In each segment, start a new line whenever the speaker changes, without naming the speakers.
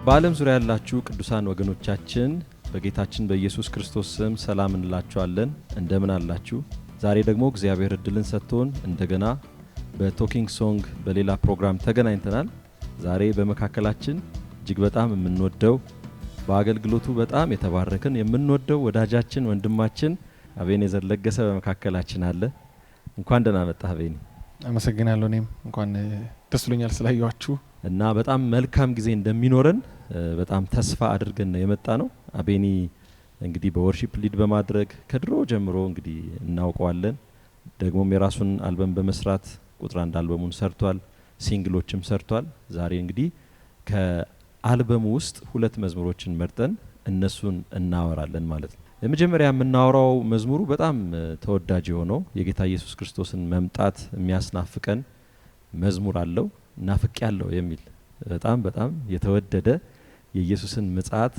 በዓለም ዙሪያ ያላችሁ ቅዱሳን ወገኖቻችን በጌታችን በኢየሱስ ክርስቶስ ስም ሰላም እንላችኋለን። እንደምን አላችሁ? ዛሬ ደግሞ እግዚአብሔር እድልን ሰጥቶን እንደገና በቶኪንግ ሶንግ በሌላ ፕሮግራም ተገናኝተናል። ዛሬ በመካከላችን እጅግ በጣም የምንወደው በአገልግሎቱ በጣም የተባረከን የምንወደው ወዳጃችን ወንድማችን አቤኔዘር ለገሰ በመካከላችን አለ። እንኳን ደህና መጣህ አቤኔ።
አመሰግናለሁ። እኔም እንኳን ደስ ብሎኛል ስላየኋችሁ
እና በጣም መልካም ጊዜ እንደሚኖረን በጣም ተስፋ አድርገን የመጣ ነው። አቤኔ እንግዲህ በወርሺፕ ሊድ በማድረግ ከድሮ ጀምሮ እንግዲህ እናውቀዋለን። ደግሞም የራሱን አልበም በመስራት ቁጥር 1 አልበሙን ሰርቷል፣ ሲንግሎችም ሰርቷል። ዛሬ እንግዲህ ከአልበሙ ውስጥ 2 መዝሙሮችን መርጠን እነሱን እናወራለን ማለት ነው። የመጀመሪያ የምናወራው መዝሙሩ በጣም ተወዳጅ የሆነው የጌታ ኢየሱስ ክርስቶስን መምጣት የሚያስናፍቀን መዝሙር አለው። ናፍቅ ያለው የሚል በጣም የተወደደ የኢየሱስን ምጽአት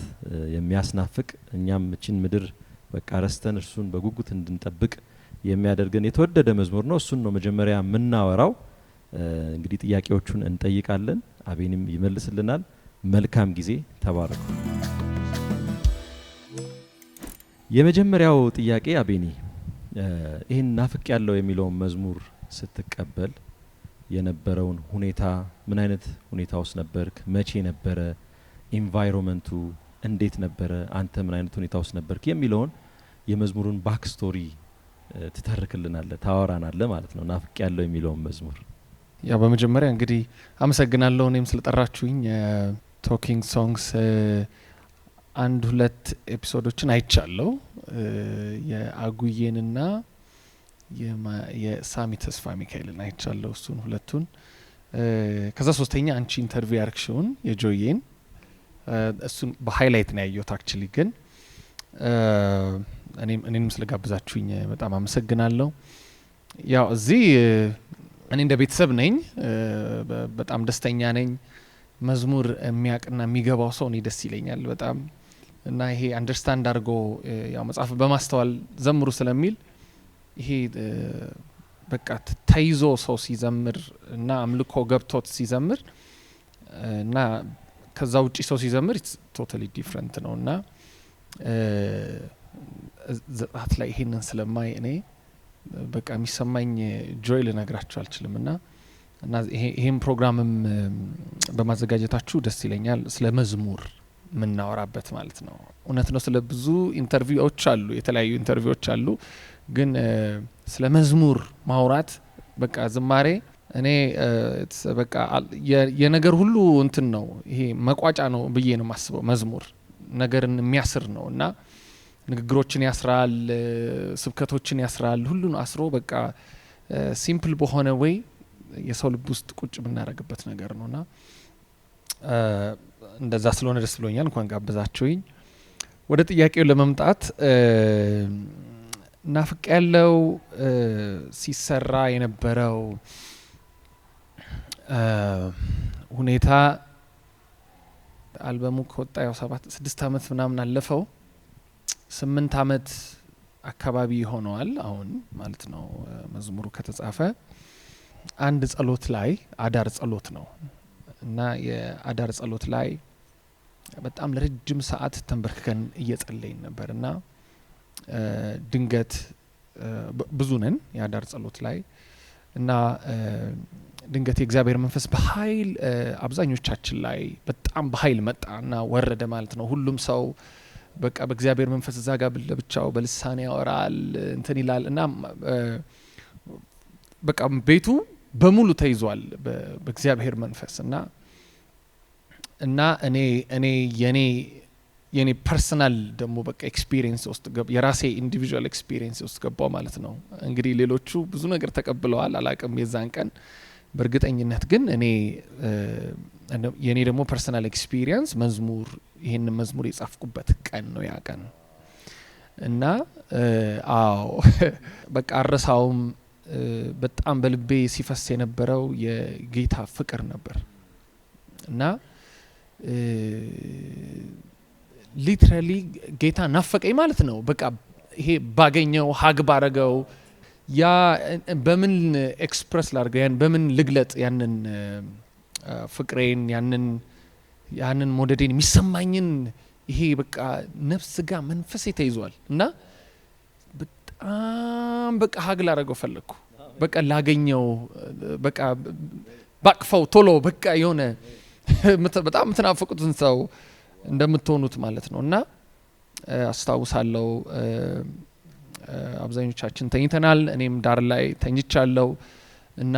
የሚያስናፍቅ እኛም እቺን ምድር በቃ ረስተን እርሱን በጉጉት እንድንጠብቅ የሚያደርገን የተወደደ መዝሙር ነው። እሱን ነው መጀመሪያ የምናወራው። እንግዲህ ጥያቄዎቹን እንጠይቃለን፣ አቤኔም ይመልስልናል። መልካም ጊዜ፣ ተባረኩ። የመጀመሪያው ጥያቄ አቤኔ ይህን ናፍቅ ያለው የሚለውን መዝሙር ስትቀበል የነበረውን ሁኔታ ምን አይነት ሁኔታ ውስጥ ነበርክ? መቼ ነበረ? ኢንቫይሮንመንቱ እንዴት ነበረ? አንተ ምን አይነት ሁኔታ ውስጥ ነበርክ የሚለውን የመዝሙሩን ባክ ስቶሪ ትተርክልናለህ፣ ታወራናለህ ማለት ነው። ናፍቅ ያለው የሚለውን መዝሙር
ያው በመጀመሪያ እንግዲህ አመሰግናለሁ እኔም ስለጠራችሁኝ። ቶኪንግ ሶንግስ 1-2 ኤፒሶዶችን አይቻለሁ፣ የአጉዬንና የሳሚ ተስፋ ሚካኤልን አይቻለሁ። እሱን 2ቱን ከዛ 3ኛ አንቺ ኢንተርቪው ያርክሽውን የጆዬን እሱን በሃይላይት ነው ያየሁት። አክቹሊ ግን እኔንም ስለጋብዛችሁኝ በጣም አመሰግናለሁ። ያው እዚህ እኔ እንደ ቤተሰብ ነኝ፣ በጣም ደስተኛ ነኝ። መዝሙር የሚያቅና የሚገባው ሰው እኔ ደስ ይለኛል በጣም እና ይሄ አንደርስታንድ አድርጎ ያው መጽሐፍ በማስተዋል ዘምሩ ስለሚል ይሄ በቃ ተይዞ ሰው ሲዘምር እና አምልኮ ገብቶት ሲዘምር እና ከዛ ውጪ ሰው ሲዘምር ቶታሊ ዲፍረንት ነው እና ዘጣት ላይ ይሄንን ስለማይ እኔ በቃ የሚሰማኝ ጆይ ልነግራችሁ አልችልም እና ይሄን ፕሮግራምም በማዘጋጀታችሁ ደስ ይለኛል። ስለ መዝሙር ምናወራበት ማለት ነው። እውነት ነው፣ ስለ ብዙ ኢንተርቪዎች አሉ፣ የተለያዩ ኢንተርቪዎች አሉ። ግን ስለ መዝሙር ማውራት በቃ ዝማሬ እኔ በቃ የነገር ሁሉ እንትን ነው፣ ይሄ መቋጫ ነው ብዬ ነው የማስበው። መዝሙር ነገርን የሚያስር ነው እና ንግግሮችን ያስራል፣ ስብከቶችን ያስራል፣ ሁሉን አስሮ በቃ ሲምፕል በሆነ ወይ የሰው ልብ ውስጥ ቁጭ የምናደርግበት ነገር ነውና እንደዛ ስለሆነ ደስ ብሎኛል። እንኳን ጋበዛችሁኝ። ወደ ጥያቄው ለመምጣት ናፍቅ ያለው ሲሰራ የነበረው ሁኔታ አልበሙ ከወጣ ያው 6 አመት ምናምን አለፈው። 8 አመት አካባቢ ሆነዋል አሁን ማለት ነው መዝሙሩ ከተጻፈ። አንድ ጸሎት ላይ አዳር ጸሎት ነው እና የአዳር ጸሎት ላይ በጣም ለረጅም ሰዓት ተንበርክከን እየጸለይን ነበር እና ድንገት ብዙ ነን የአዳር ጸሎት ላይ እና ድንገት የእግዚአብሔር መንፈስ በኃይል አብዛኞቻችን ላይ በጣም በኃይል መጣና ወረደ ማለት ነው። ሁሉም ሰው በቃ በእግዚአብሔር መንፈስ እዛ ጋር ለብቻው በልሳን ያወራል እንትን ይላል እና በቃ ቤቱ በሙሉ ተይዟል በእግዚአብሔር መንፈስ እና እኔ የኔ ፐርሰናል ደግሞ በቃ ኤክስፒሪየንስ ውስጥ የራሴ ኢንዲቪጁዋል ኤክስፒሪየንስ ውስጥ ገባው ማለት ነው። እንግዲህ ሌሎቹ ብዙ ነገር ተቀብለዋል አላቅም የዛን ቀን በእርግጠኝነት፣ ግን የኔ ደግሞ ፐርሰናል ኤክስፒሪየንስ ይሄንን መዝሙር የጻፍኩበት ቀን ነው ያ ቀን እና በቃ አረሳውም። በጣም በልቤ ሲፈስ የነበረው የጌታ ፍቅር ነበር እና ሊትራሊ ጌታ ናፈቀኝ ማለት ነው። በቃ ይሄ ባገኘው ሀግ ባረገው ያ በምን ኤክስፕረስ ላድርገው፣ ያን በምን ልግለጥ ያንን ፍቅሬን ያንን ያንን መውደዴን የሚሰማኝን ይሄ በቃ ነፍስ ጋር መንፈሴ ተይዟል እና በጣም በቃ ሀግል አደረገው ፈለግኩ በቃ ላገኘው በቃ ባቅፈው ቶሎ በቃ የሆነ በጣም ምትናፍቁትን ሰው እንደምትሆኑት ማለት ነው። እና አስታውሳለሁ አብዛኞቻችን ተኝተናል፣ እኔም ዳር ላይ ተኝቻለሁ እና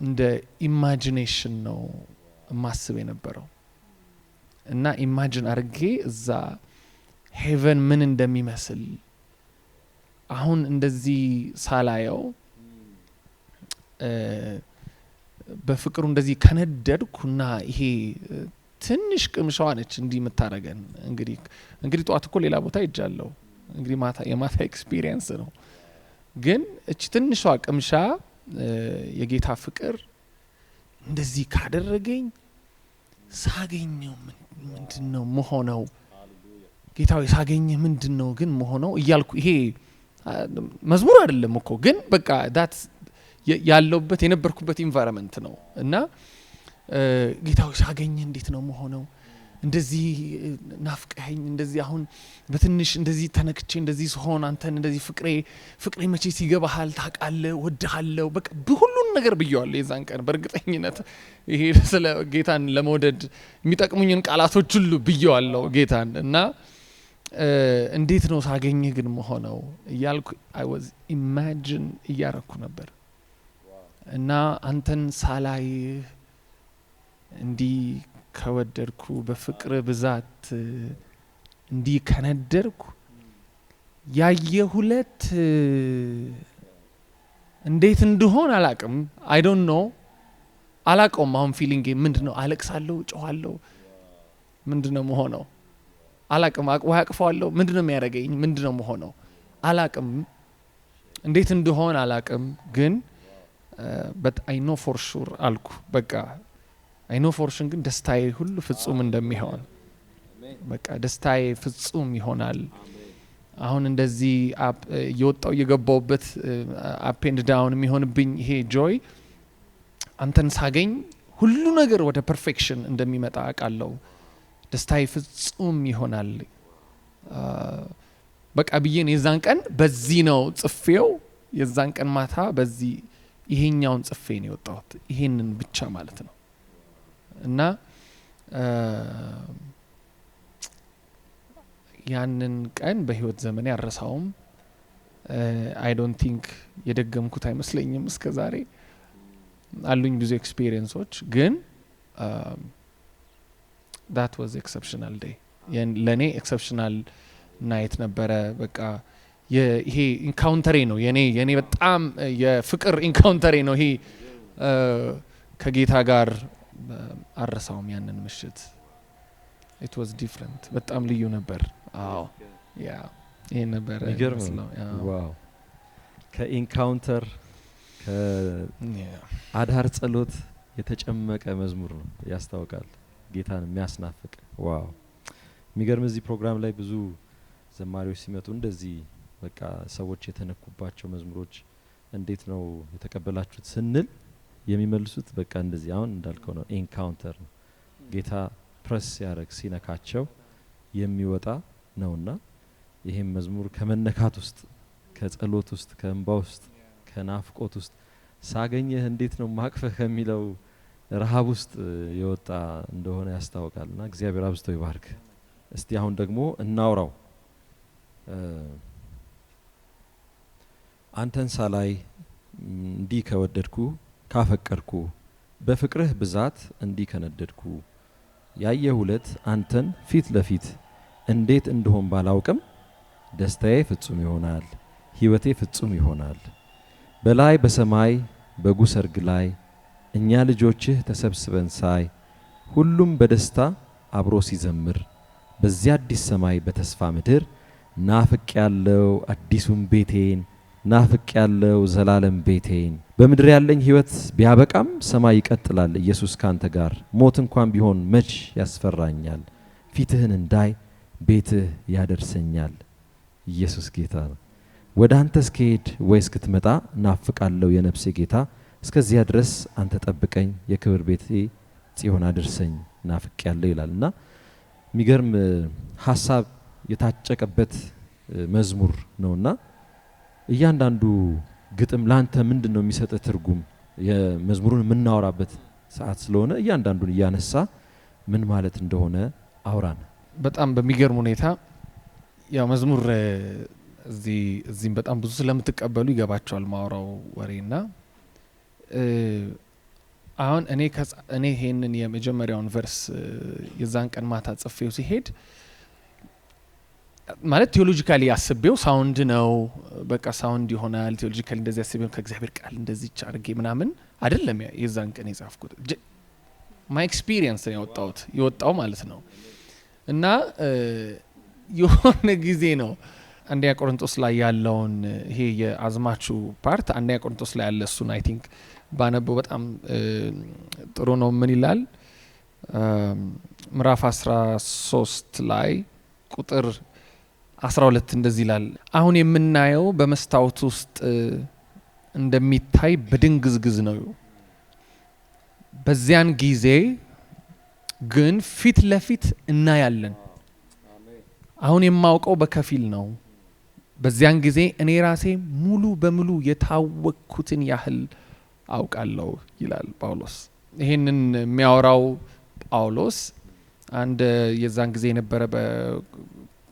እንደ ኢማጂኔሽን ነው ማስብ የነበረው እና ኢማጂን አርጌ እዛ ሄቨን ምን እንደሚመስል አሁን እንደዚህ ሳላየው በፍቅሩ እንደዚህ ከነደድኩና ይሄ ትንሽ ቅምሻዋ ነች እንዲህ የምታረገን። እንግዲህ ጧት እኮ ሌላ ቦታ ይጃለው እንግዲህ የማታ ኤክስፒሪየንስ ነው። ግን እቺ ትንሿ ቅምሻ የጌታ ፍቅር እንደዚህ ካደረገኝ ሳገኘው ምንድነው መሆነው? ጌታዊ ሳገኘ ምንድነው ግን መሆነው እያልኩ ይሄ መዝሙር አይደለም እኮ ግን በቃ ዳት ያለውበት የነበርኩበት ኢንቫይሮንመንት ነው እና ጌታዊ ሳገኘ እንዴት ነው መሆነው? እንደዚህ ናፍቀኸኝ እንደዚህ አሁን በትንሽ እንደዚህ ተነክቼ እንደዚህ ሲሆን አንተን እንደዚህ ፍቅሬ መቼ ሲገባሃል ታውቃለህ፣ ወድሃለሁ በቃ ሁሉን ነገር ብየዋለሁ የዛን ቀን በእርግጠኝነት ይሄ ስለ ጌታን ለመውደድ የሚጠቅሙኝን ቃላቶች ሁሉ ብየዋለሁ ጌታን እና እንዴት ነው ሳገኘህ ግን መሆነው እያልኩ I was imagine እያረኩ ነበር እና አንተን ሳላይ እንዲህ ከወደድኩ በፍቅር ብዛት እንዲህ ከነደርኩ ያየሁለት እንዴት እንደሆነ አላቅም I don't know አላቀውም። አሁን ፊሊንግ ምንድነው? አለቅሳለሁ፣ ጮኻለሁ፣ ምንድነው መሆነው? አላቅም። አቅፋለሁ፣ ምንድነው የሚያደርገኝ? ምንድነው መሆነው? አላቅም። እንዴት እንደሆነ አላቅም። ግን but I know for sure አልኩ በቃ I know for sure ግን ደስታዬ ሁሉ ፍጹም እንደሚሆን በቃ ደስታዬ ፍጹም ይሆናል። አሁን እንደዚህ እየወጣው እየገባውበት አፕ ኤንድ ዳውን የሚሆንብኝ ይሄ ጆይ አንተን ሳገኝ ሁሉ ነገር ወደ ፐርፌክሽን እንደሚመጣ አውቃለሁ። ደስታዬ ፍጹም ይሆናል በቃ ብዬን የዛን ቀን በዚህ ነው ጽፌው የዛን ቀን ማታ በዚህ ይሄኛውን ጽፌ ነው የወጣሁት ይሄንን ብቻ ማለት ነው። እና ያንን ቀን በህይወት ዘመኔ አረሳውም። I don't think የደገምኩት አይመስለኝም እስከዛሬ አሉኝ ብዙ ኤክስፒሪየንሶች ግን that was exceptional day ለኔ ኤክሰፕሽናል ናይት ነበረ። በቃ ይሄ ኢንካውንተሬ ነው የኔ በጣም የፍቅር ኢንካውንተሬ ነው ይሄ ከጌታ ጋር አረሳውም ያንን ምሽት it was different በጣም ልዩ ነበር። አዎ ያ ይሄ ነበር
ይገርማል። ዋው ከኢንካውንተር ከአድሃር ጸሎት የተጨመቀ መዝሙር ነው ያስታውቃል። ጌታን የሚያስናፍቅ ዋው የሚገርም። እዚህ ፕሮግራም ላይ ብዙ ዘማሪዎች ሲመጡ እንደዚህ በቃ ሰዎች የተነኩባቸው መዝሙሮች እንዴት ነው የተቀበላችሁት ስንል የሚመልሱት በቃ እንደዚህ አሁን እንዳልከው ነው ኢንካውንተር ነው። ጌታ ፕረስ ያረግ ሲነካቸው የሚወጣ ነውና ይሄም መዝሙር ከመነካት ውስጥ ከጸሎት ውስጥ ከእንባ ውስጥ ከናፍቆት ውስጥ ሳገኘህ እንዴት ነው ማቅፈህ ከሚለው ረሃብ ውስጥ የወጣ እንደሆነ ያስታውቃልና እግዚአብሔር አብዝቶ ይባርክ። እስቲ አሁን ደግሞ እናውራው። አንተን ሳላይ እንዲህ ከወደድኩ ካፈቀርኩ በፍቅርህ ብዛት እንዲህ ከነደድኩ ያየሁለት አንተን ፊት ለፊት እንዴት እንደሆን ባላውቅም ደስታዬ ፍጹም ይሆናል፣ ህይወቴ ፍጹም ይሆናል። በላይ በሰማይ በጉ ሰርግ ላይ እኛ ልጆችህ ተሰብስበን ሳይ ሁሉም በደስታ አብሮ ሲዘምር በዚያ አዲስ ሰማይ በተስፋ ምድር ናፍቅ ያለው አዲሱን ቤቴን ናፍቅ ያለው ዘላለም ቤቴን በምድር ያለኝ ህይወት ቢያበቃም ሰማይ ይቀጥላል ኢየሱስ ካንተ ጋር ሞት እንኳን ቢሆን መች ያስፈራኛል ፊትህን እንዳይ ቤትህ ያደርሰኛል። ኢየሱስ ጌታ ነው። ወደ አንተ እስከሄድ ወይ እስክትመጣ ናፍቃለሁ የነፍሴ ጌታ እስከዚያ ድረስ አንተ ጠብቀኝ የክብር ቤቴ ጽዮን አድርሰኝ ናፍቄያለሁ ይላልና የሚገርም ሐሳብ የታጨቀበት መዝሙር ነውና እያንዳንዱ ግጥም ላንተ ምንድነው የሚሰጠው ትርጉም የመዝሙሩን የምናወራበት ሰዓት ስለሆነ እያንዳንዱን እያነሳ ምን ማለት እንደሆነ አውራን።
በጣም በሚገርም ሁኔታ ያው መዝሙር እዚህም በጣም ብዙ ስለምትቀበሉ ይገባቸዋል ማውራው ወሬና አሁን እኔ ይሄንን የመጀመሪያውን ቨርስ የዛን ቀን ማታ ጽፌው ሲሄድ ማለት ቴዎሎጂካሊ ያስቤው ሳውንድ ነው በቃ ሳውንድ ይሆናል ቴዎሎጂካሊ እንደዚህ ያስቤው ከእግዚአብሔር ቃል እንደዚህ ቻርጌ ምናምን አይደለም የዛን ቀን የጻፍኩት ማይ ኤክስፒሪየንስ ነው የወጣው ማለት ነው እና የሆነ ጊዜ ነው አንደኛ ቆሮንቶስ ላይ ያለውን ይሄ የአዝማቹ ፓርት አንደኛ ቆሮንቶስ ላይ ያለ እሱን አይ ቲንክ ባነበው በጣም ጥሩ ነው ምን ይላል ምዕራፍ 13 ላይ ቁጥር 12 እንደዚህ ይላል አሁን የምናየው በመስታወት ውስጥ እንደሚታይ በድንግዝግዝ ነው በዚያን ጊዜ ግን ፊት ለፊት እናያለን አሁን የማውቀው በከፊል ነው በዚያን ጊዜ እኔ ራሴ ሙሉ በሙሉ የታወቅኩትን ያህል አውቃለሁ ይላል ጳውሎስ ይሄንን የሚያወራው ጳውሎስ አንድ የዛን ጊዜ የነበረ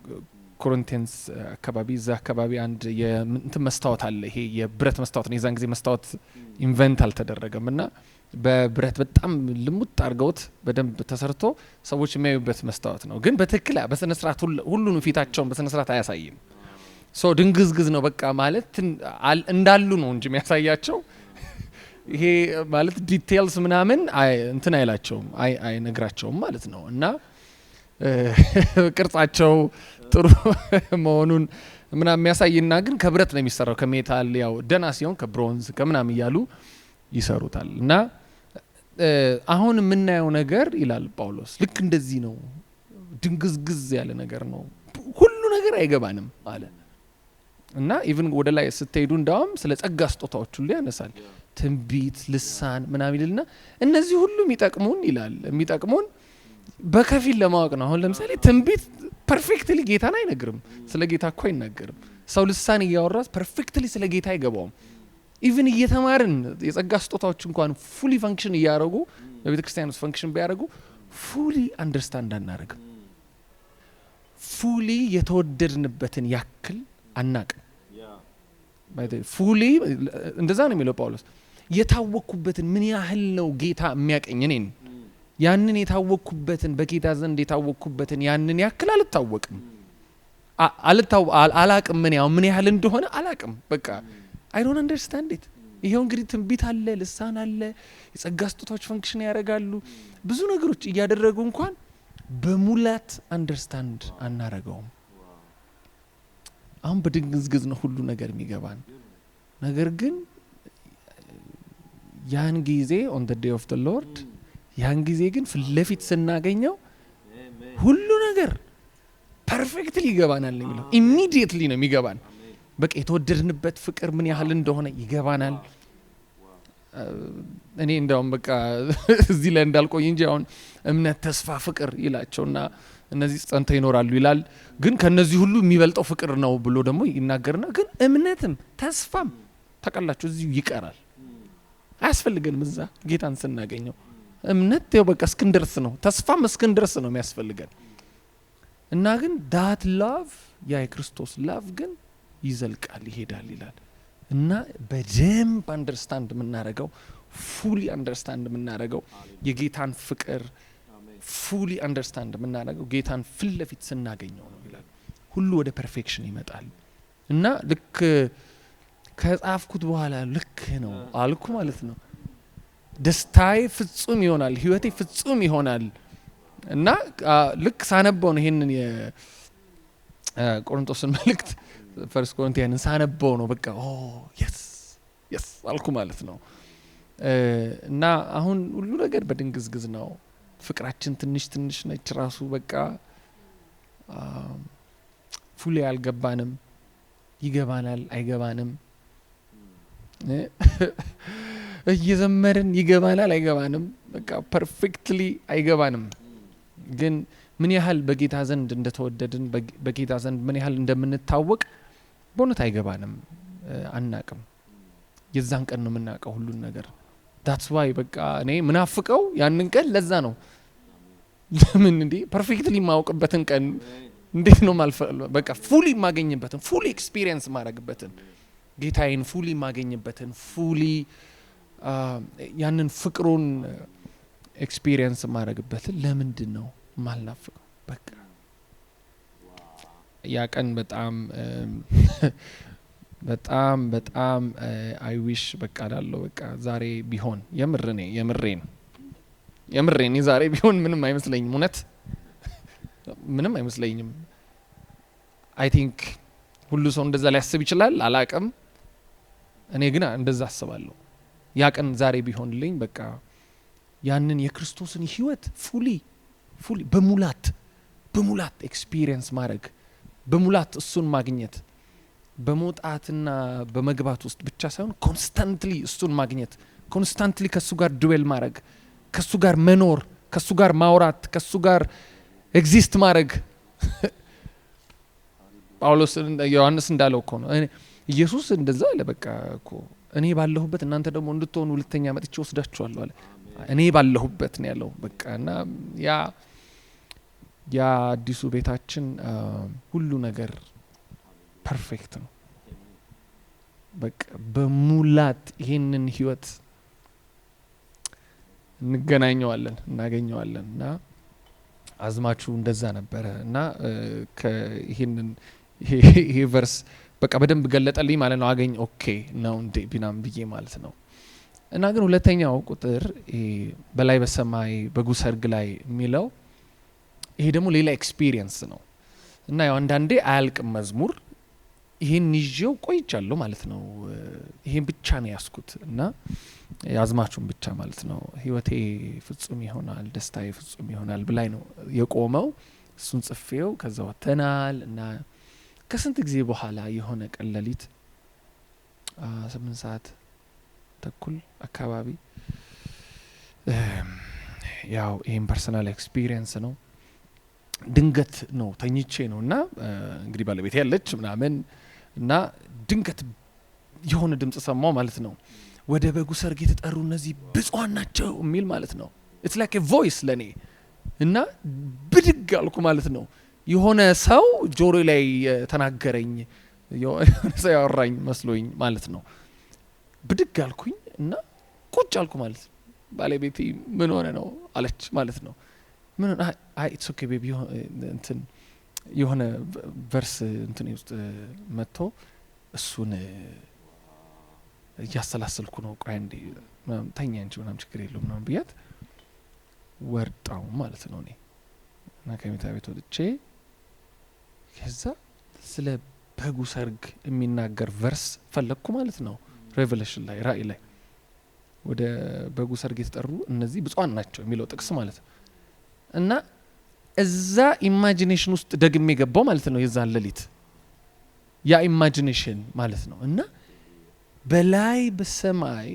በኮሪንቲያንስ አካባቢ እዛ አካባቢ አንድ የእንትን መስታወት አለ ይሄ የብረት መስታወት ነው የዛን ጊዜ መስታወት ኢንቨንት አልተደረገምና በብረት በጣም ልሙጥ አርገውት በደንብ ተሰርቶ ሰዎች የሚያዩበት መስታወት ነው ግን በትክክል በስነ ስርዓት ሁሉንም ፊታቸውን በስነ ስርዓት አያሳይም ሶ ድንግዝግዝ ነው በቃ ማለት እንዳሉ ነው እንጂ የሚያሳያቸው ይሄ ማለት ዲቴይልስ ምናምን እንትን አይላቸውም አይነግራቸውም ማለት ነው እና ቅርጻቸው ጥሩ መሆኑን ምናምን የሚያሳይና ግን ከብረት ነው የሚሰራው ከሜታል ያው ደና ሲሆን ከብሮንዝ ከምናምን ይያሉ ይሰሩታል እና አሁን የምናየው ነገር ይላል ጳውሎስ ልክ እንደዚህ ነው ድንግዝግዝ ያለ ነገር ነው ሁሉ ነገር አይገባንም አለ እና ኢቭን ወደ ላይ ስትሄዱ እንዳውም ስለ ጸጋ ስጦታዎች ሁሉ ያነሳል ትንቢት ልሳን ምናምን ይልና እነዚህ ሁሉ የሚጠቅሙን ይላል የሚጠቅሙን በከፊል ለማወቅ ነው አሁን ለምሳሌ ትንቢት ፐርፌክትሊ ጌታን አይነግርም ስለ ጌታ እኮ አይናገርም ሰው ልሳን እያወራ ፐርፌክትሊ ስለ ጌታ አይገባውም ኢቭን እየተማርን የጸጋ ስጦታዎች እንኳን ፉሊ ፈንክሽን እያደረጉ በቤተ ክርስቲያን ውስጥ ፈንክሽን ቢያደርጉ ፉሊ አንደርስታንድ አናረግም ፉሊ የተወደድንበትን ያክል አናቅም ፉሊ እንደዛ ነው የሚለው ጳውሎስ የታወቅኩበትን ምን ያህል ነው ጌታ የሚያቀኝ እኔን ያንን የታወቅኩበትን በጌታ ዘንድ የታወቅኩበትን ያንን ያክል አልታወቅም አላቅም ምን ያህል እንደሆነ አላቅም በቃ I don't understand it ይሄው እንግዲህ ትንቢት አለ ልሳን አለ የጸጋ ስጦታዎች ፈንክሽን ያደርጋሉ ብዙ ነገሮች እያደረጉ እንኳን በሙላት አንደርስታንድ አናረጋውም አሁን በድንግዝግዝ ነው ሁሉ ነገር የሚገባን ነገር ግን ያን ጊዜ on the day of the Lord ያን ጊዜ ግን ፍለፊት ስናገኘው ሁሉ ነገር ፐርፌክትሊ ይገባናል ነው የሚለው ኢሚዲየትሊ ነው የሚገባን በቃ የተወደድንበት ፍቅር ምን ያህል እንደሆነ ይገባናል እኔ እንደውም በቃ እዚህ ላይ እንዳልቆይ እንጂ አሁን እምነት ተስፋ ፍቅር ይላቸውና እነዚህ ጸንተው ይኖራሉ ይላል ግን ከነዚህ ሁሉ የሚበልጠው ፍቅር ነው ብሎ ደግሞ ይናገርና ግን እምነትም ተስፋም ተቀላችሁ እዚሁ ይቀራል አያስፈልገንም እዛ ጌታን ስናገኘው እምነት ያው በቃ እስክንደርስ ነው ተስፋም እስክንደርስ ነው የሚያስፈልገን እና ግን that love ያ የክርስቶስ ላቭ ግን ይዘልቃል ይሄዳል ይላል እና በደንብ አንደርስታንድ የምናረገው ፉሊ አንደርስታንድ የምናረገው የጌታን ፍቅር ፉሊ አንደርስታንድ የምናረገው ጌታን ፍለፊት ስናገኘው ነው ይላል ሁሉ ወደ ፐርፌክሽን ይመጣል እና ልክ ከጻፍኩት በኋላ ልክ ነው አልኩ ማለት ነው ደስታዬ ፍጹም ይሆናል ህይወቴ ፍጹም ይሆናል እና ልክ ሳነበው ነው ይሄንን የቆሮንቶስን መልእክት ፈርስት ኮሪንቲያንን ሳነበው ነው በቃ yes አልኩ ማለት ነው እና አሁን ሁሉ ነገር በድንግዝግዝ ነው ፍቅራችን ትንሽ ነች ራሱ በቃ ፉሊ አልገባንም ይገባናል አይገባንም እየዘመርን ይገባናል አይገባንም በቃ ፐርፌክትሊ አይገባንም ግን ምን ያህል በጌታ ዘንድ እንደተወደድን በጌታ ዘንድ ምን ያህል እንደምንታወቅ በእውነት አይገባንም አናቅም የዛን ቀን ነው የምናውቀው ሁሉን ነገር that's why በቃ እኔ ምናፍቀው ያንን ቀን ለዛ ነው ለምን እንዴ ፐርፌክትሊ ማውቅበትን ቀን እንዴት ነው ማልፈል በቃ ፉሊ ማገኝበትን ፉሊ ኤክስፒሪየንስ ማረግበትን ጌታዬን ፉሊ ማገኝበትን ፉሊ ያንን ፍቅሩን ኤክስፒሪየንስ ማረግበትን ለምንድን ነው ማልናፍቀው በቃ ያ ቀን በጣም አይ ዊሽ በቃ ላለው በቃ ዛሬ ቢሆን የምሬን ዛሬ ቢሆን ምንም አይመስለኝም እውነት ምንም አይመስለኝም አይ ቲንክ ሁሉ ሰው እንደዛ ሊያስብ ይችላል አላቅም እኔ ግን እንደዛ አስባለሁ ያ ቀን ዛሬ ቢሆንልኝ በቃ ያንን የክርስቶስን ህይወት ፉሊ በሙላት ኤክስፒሪየንስ ማድረግ በሙላት እሱን ማግኘት በመውጣትና በመግባት ውስጥ ብቻ ሳይሆን ኮንስታንትሊ እሱን ማግኘት ኮንስታንትሊ ከሱ ጋር ዱዌል ማድረግ ከሱ ጋር መኖር ከሱ ጋር ማውራት ከሱ ጋር ኤግዚስት ማድረግ ጳውሎስ ዮሐንስ እንዳለው እኮ ነው ኢየሱስ እንደዛ አለ በቃ እኮ እኔ ባለሁበት እናንተ ደግሞ እንድትሆኑ ሁለተኛ መጥቼ ወስዳችኋለሁ አለ እኔ ባለሁበት ነው ያለው በቃ እና ያ አዲሱ ቤታችን ሁሉ ነገር ፐርፌክት ነው በቃ በሙላት ይሄንን ህይወት እናገኘዋለን እና አዝማቹ እንደዛ ነበረ እና ከይሄንን ይሄ ቨርስ በቃ በደንብ ገለጠልኝ ማለት ነው አገኝ ኦኬ ነው እንዴ ቢናም ብዬ ማለት ነው እና ግን ሁለተኛው ቁጥር በላይ በሰማይ በጉ ሰርግ ላይ የሚለው ይሄ ደግሞ ሌላ ኤክስፒሪየንስ ነው እና ያው አንዳንዴ አያልቅም መዝሙር ይሄን ይዤው ቆይቻለሁ ማለት ነው ይሄን ብቻ ነው ያስኩት እና ያዝማቹን ብቻ ማለት ነው ህይወቴ ፍጹም ይሆናል ደስታዬ ፍጹም ይሆናል ብላይ ነው የቆመው እሱን ጽፌው ከዛ ወተናል እና ከስንት ጊዜ በኋላ የሆነ ቀን ሌሊት 8 ሰዓት ተኩል አካባቢ ያው ይሄን ፐርሰናል ኤክስፒሪየንስ ነው ድንገት ነው ተኝቼ ነውና እንግዲህ ባለቤቴ ያለች ምናምን እና ድንገት የሆነ ድምጽ ሰማው ማለት ነው ወደ በጉ ሰርግ የተጠሩ እነዚህ ብፁዓን ናቸው የሚል ማለት ነው it's like a voice ለኔ እና ብድግ አልኩ ማለት ነው የሆነ ሰው ጆሮ ላይ ተናገረኝ የሆነ ሰው ያወራኝ መስሎኝ ማለት ነው ብድግ አልኩኝ እና ቁጭ አልኩ ማለት ነው ባለቤቴ ምን ሆነ ነው አለች ማለት ነው ምን አይ ኢትስ ኦኬ ቤቢ እንትን የሆነ ቨርስ እንትን ውስጥ መጥቶ እሱን ያሰላሰልኩ ነው ቆይ እንዴ ተኛ እንጂ ምናምን ችግር የለውም ምናምን ብያት ወርጣው ማለት ነው እኔ እና ከመኝታ ቤት ወጥቼ ከዛ ስለ በጉ ሰርግ የሚናገር ቨርስ ፈለኩ ማለት ነው ሬቨሌሽን ላይ ራእይ ላይ ወደ በጉ ሰርግ የተጠሩ እነዚህ ብፁዓን ናቸው የሚለው ጥቅስ ማለት ነው እና እዛ ኢማጂኔሽን ውስጥ ደግሜ ገባው ማለት ነው የዛን ሌሊት ያ ኢማጂኔሽን ማለት ነው እና በላይ በሰማይ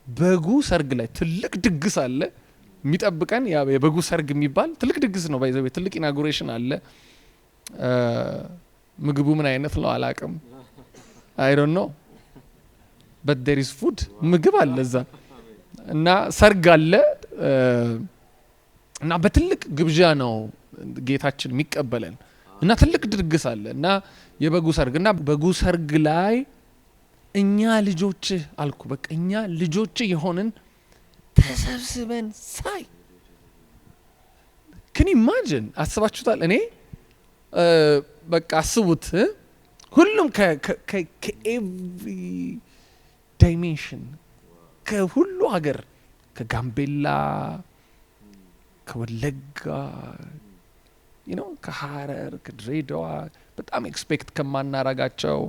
በጉ ሰርግ ላይ ትልቅ ድግስ አለ የሚጠብቀን ያ የበጉ ሰርግ የሚባል ትልቅ ድግስ ነው ባይዘው ትልቅ ኢናጉሬሽን አለ ምግቡ ምን አይነት ነው አላቅም I don't know but there is food ምግብ አለ እዛ እና ሰርግ አለ እና በትልቅ ግብዣ ነው ጌታችን የሚቀበለን እና ትልቅ ድግስ አለ እና የበጉ ሰርግ እና በጉ ሰርግ ላይ እኛ ልጆች አልኩ በቃ እኛ ልጆች የሆንን ተሰብስበን ሳይ can you imagine አስባችሁታል እኔ በቃ አስቡት ሁሉም ከኤቭሪ ዳይሜንሽን ከሁሉ ሀገር ከጋምቤላ ከወለጋ ከሐረር ከድሬዳዋ በጣም ኤክስፔክት ከማናረጋቸው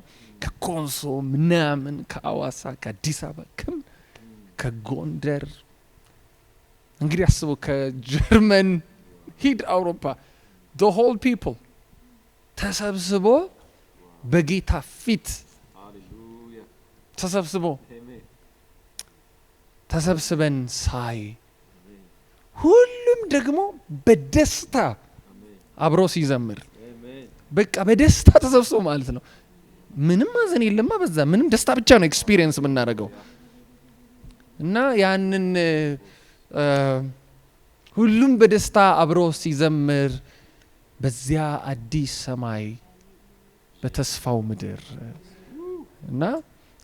ከኮንሶ ምናምን ከአዋሳ ከአዲስ አበባ ከጎንደር እንግዲህ አስቡ ከጀርመን ሂድ አውሮፓ the whole people ተሰብስቦ በጌታ ፊት ተሰብስቦ ተሰብስበን ሳይ ሁሉም ደግሞ በደስታ አብሮ ሲዘምር በቃ በደስታ ተሰብስቦ ማለት ነው። ምንም ማዘን የለማ በዛ ምንም ደስታ ብቻ ነው ኤክስፒሪየንስ የምናደርገው። እና ያንን ሁሉም በደስታ አብሮ ሲዘምር በዚያ አዲስ ሰማይ በተስፋው ምድር እና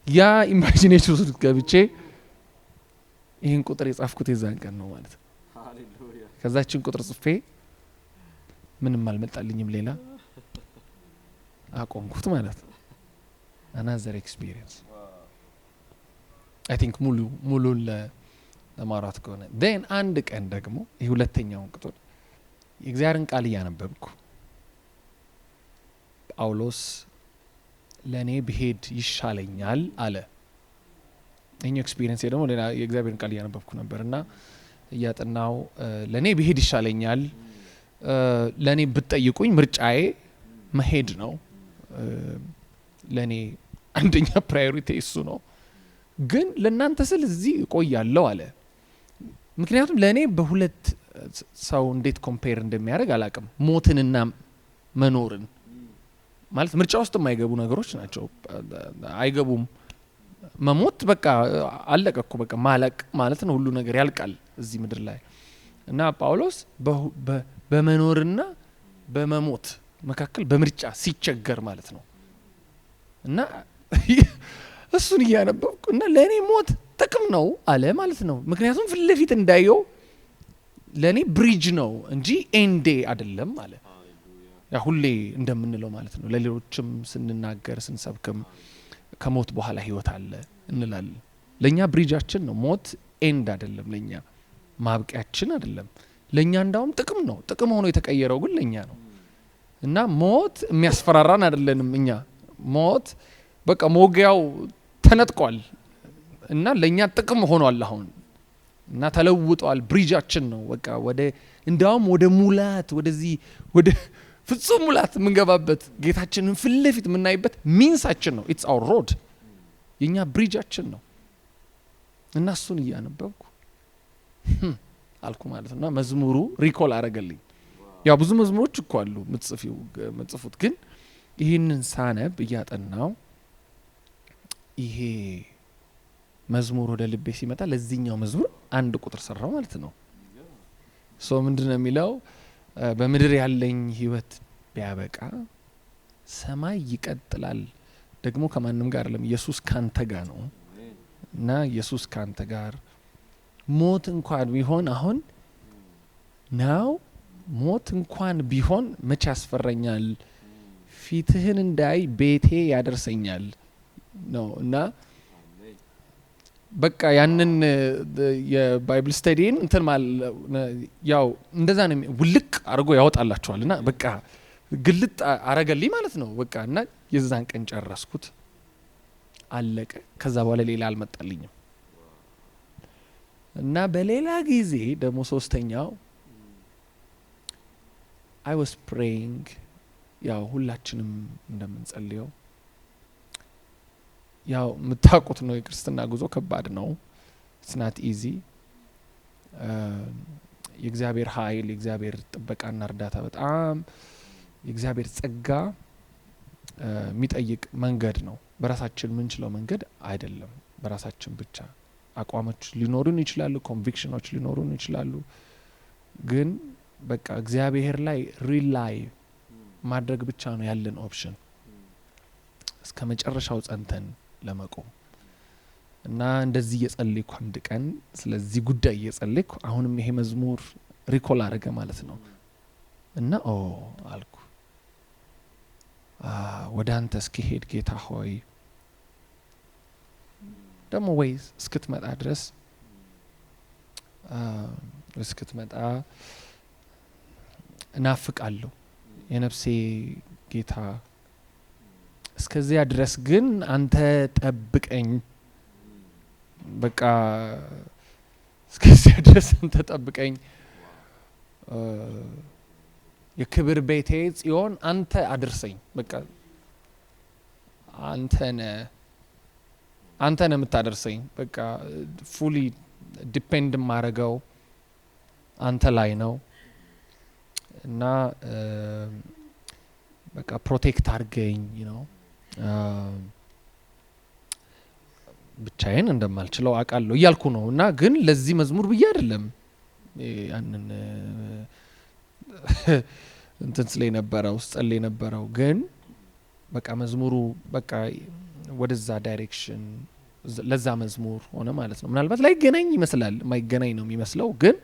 ያ ኢማጂኔሽን ውስጥ ገብቼ ይህን ቁጥር የጻፍኩት የዛን ቀን ነው ማለት ነው። ከዛችን ቁጥር ጽፌ ምንም አልመጣልኝም ሌላ አቆምኩት ማለት ነው። አናዘር ኤክስፒሪየንስ አይ ቲንክ ሙሉ ለማውራት ከሆነ ዴን አንድ ቀን ደግሞ ይህ ሁለተኛውን ቁጥር የእግዚአብሔርን ቃል እያነበብኩ ጳውሎስ ለእኔ ብሄድ ይሻለኛል አለ። ይህኛው ኤክስፒሪየንስ ደግሞ ሌላ የእግዚአብሔርን ቃል እያነበብኩ ነበርና እያጠናው ለእኔ ብሄድ ይሻለኛል፣ ለእኔ ብትጠይቁኝ ምርጫዬ መሄድ ነው፣ ለእኔ አንደኛ ፕራዮሪቲ እሱ ነው፣ ግን ለእናንተ ስል እዚህ እቆያለሁ አለ። ምክንያቱም ለእኔ በሁለት ሰው እንዴት ኮምፔር እንደሚያደርግ አላቅም። ሞትንና መኖርን ማለት ምርጫ ውስጥ የማይገቡ ነገሮች ናቸው። አይገቡም። መሞት በቃ አለቀ እኮ በቃ ማለቅ ማለት ነው። ሁሉ ነገር ያልቃል እዚህ ምድር ላይ እና ጳውሎስ በመኖርና በመሞት መካከል በምርጫ ሲቸገር ማለት ነው። እና እሱን እያነበብኩ እና ለእኔ ሞት ጥቅም ነው አለ ማለት ነው። ምክንያቱም ፊት ለፊት እንዳየው ለእኔ ብሪጅ ነው እንጂ ኤንዴ አይደለም አለ። ያ ሁሌ እንደምንለው ማለት ነው። ለሌሎችም ስንናገር ስንሰብክም ከሞት በኋላ ህይወት አለ እንላለን። ለኛ ብሪጃችን ነው። ሞት ኤንድ አይደለም፣ ለኛ ማብቂያችን አይደለም። ለኛ እንዳውም ጥቅም ነው። ጥቅም ሆኖ የተቀየረው ግን ለኛ ነው። እና ሞት የሚያስፈራራን አይደለንም። እኛ ሞት በቃ ሞጊያው ተነጥቋል እና ለኛ ጥቅም ሆኗል አሁን እና ተለውጧል። ብሪጃችን ነው በቃ ወደ እንዳውም ወደ ሙላት ወደዚህ ወደ ፍጹም ሙላት የምንገባበት ጌታችንን ፊት ለፊት የምናይበት ሚንሳችን ነው። ኢትስ አወር ሮድ የኛ ብሪጃችን ነው። እና እሱን እያነበብኩ አልኩ ማለት ነው። መዝሙሩ ሪኮል አረገልኝ። ያው ብዙ መዝሙሮች እኮ አሉ ምጽፉት፣ ግን ይህንን ሳነብ እያጠናው ይሄ መዝሙር ወደ ልቤ ሲመጣ ለዚህኛው መዝሙር አንድ ቁጥር ሰራው ማለት ነው። ሶ ምንድነው የሚለው? በምድር ያለኝ ህይወት ቢያበቃ ሰማይ ይቀጥላል፣ ደግሞ ከማንም ጋር አይደለም፣ ኢየሱስ ካንተ ጋር ነው እና ኢየሱስ ካንተ ጋር ሞት እንኳን ቢሆን አሁን ናው ሞት እንኳን ቢሆን መቼ ያስፈረኛል፣ ፊትህን እንዳይ ቤቴ ያደርሰኛል ነው። እና በቃ ያንን የባይብል ስተዲን እንትን ያው እንደዛ ነው ውልቅ አድርጎ ያወጣላችኋል። እና በቃ ግልጥ አረገልኝ ማለት ነው በቃ። እና የዛን ቀን ጨረስኩት፣ አለቀ። ከዛ በኋላ ሌላ አልመጣልኝም። እና በሌላ ጊዜ ደግሞ ሶስተኛው I was praying ያው ሁላችንም እንደምንጸልየው ያው የምታውቁት ነው። የክርስትና ጉዞ ከባድ ነው። it's not easy። የእግዚአብሔር ኃይል የእግዚአብሔር ጥበቃና እርዳታ በጣም የእግዚአብሔር ጸጋ የሚጠይቅ መንገድ ነው። በራሳችን የምንችለው መንገድ አይደለም። በራሳችን ብቻ አቋሞች ሊኖሩን ይችላሉ፣ ኮንቪክሽኖች ሊኖሩን ይችላሉ። ግን በቃ እግዚአብሔር ላይ ሪላይ ማድረግ ብቻ ነው ያለን ኦፕሽን እስከ መጨረሻው ጸንተን ለመቆም። እና እንደዚህ እየጸለይኩ አንድ ቀን ስለዚህ ጉዳይ እየጸለይኩ አሁንም ይሄ መዝሙር ሪኮል አረገ ማለት ነው። እና አልኩ ወደ አንተ እስኪሄድ ጌታ ሆይ ደግሞ ወይ እስክትመጣ ድረስ እስክትመጣ እናፍቃለሁ የነፍሴ ጌታ። እስከዚያ ድረስ ግን አንተ ጠብቀኝ። በቃ እስከዚያ ድረስ አንተ ጠብቀኝ። የክብር ቤቴ ጽዮን አንተ አድርሰኝ። በቃ አንተ ነህ የምታደርሰኝ። በቃ ፉሊ ዲፔንድ ማረጋው አንተ ላይ ነው እና በቃ ፕሮቴክት አድርገኝ ብቻዬን እንደማልችለው አውቃለሁ እያልኩ ነው እና ግን ለዚህ መዝሙር ብዬ አይደለም ያንን እንትን ስለ ነበረው ጸልይ ነበረው ግን በቃ መዝሙሩ በቃ ወደዛ ዳይሬክሽን ለዛ መዝሙር ሆነ ማለት ነው። ምናልባት ላይ ገናኝ ይመስላል ማይገናኝ ነው የሚመስለው ግን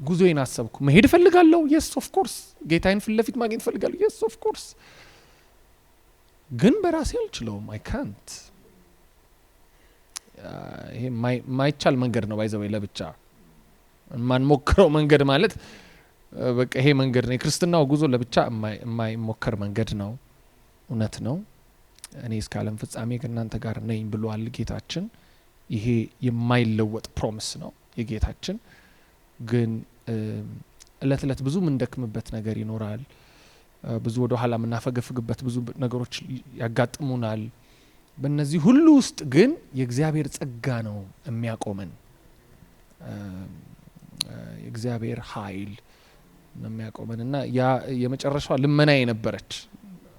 ጉዞዬን አሰብኩ መሄድ ፈልጋለሁ yes of course ጌታዬን ፍለፊት ማግኘት ፈልጋለሁ yes of course ግን በራሴ አልችለውም I can't ይሄ ማይቻል መንገድ ነው ባይዘው ለብቻ ማን ሞክረው መንገድ ማለት በቃ ይሄ መንገድ ነው የክርስትናው ጉዞ ለብቻ የማይሞከር መንገድ ነው እውነት ነው እኔ እስከ ዓለም ፍጻሜ ከእናንተ ጋር ነኝ ብሏል ጌታችን ይሄ የማይለወጥ ፕሮሚስ ነው የጌታችን ግን እለት ብዙ ምንደክምበት ነገር ይኖራል ብዙ ወደ ኋላ ምናፈገፍግበት ብዙ ነገሮች ያጋጥሙናል በእነዚህ ሁሉ ውስጥ ግን የእግዚአብሔር ጸጋ ነው የሚያቆመን የእግዚአብሔር ኃይል ነው የሚያቆመን እና ያ የመጨረሻው ልመናዬ ነበረች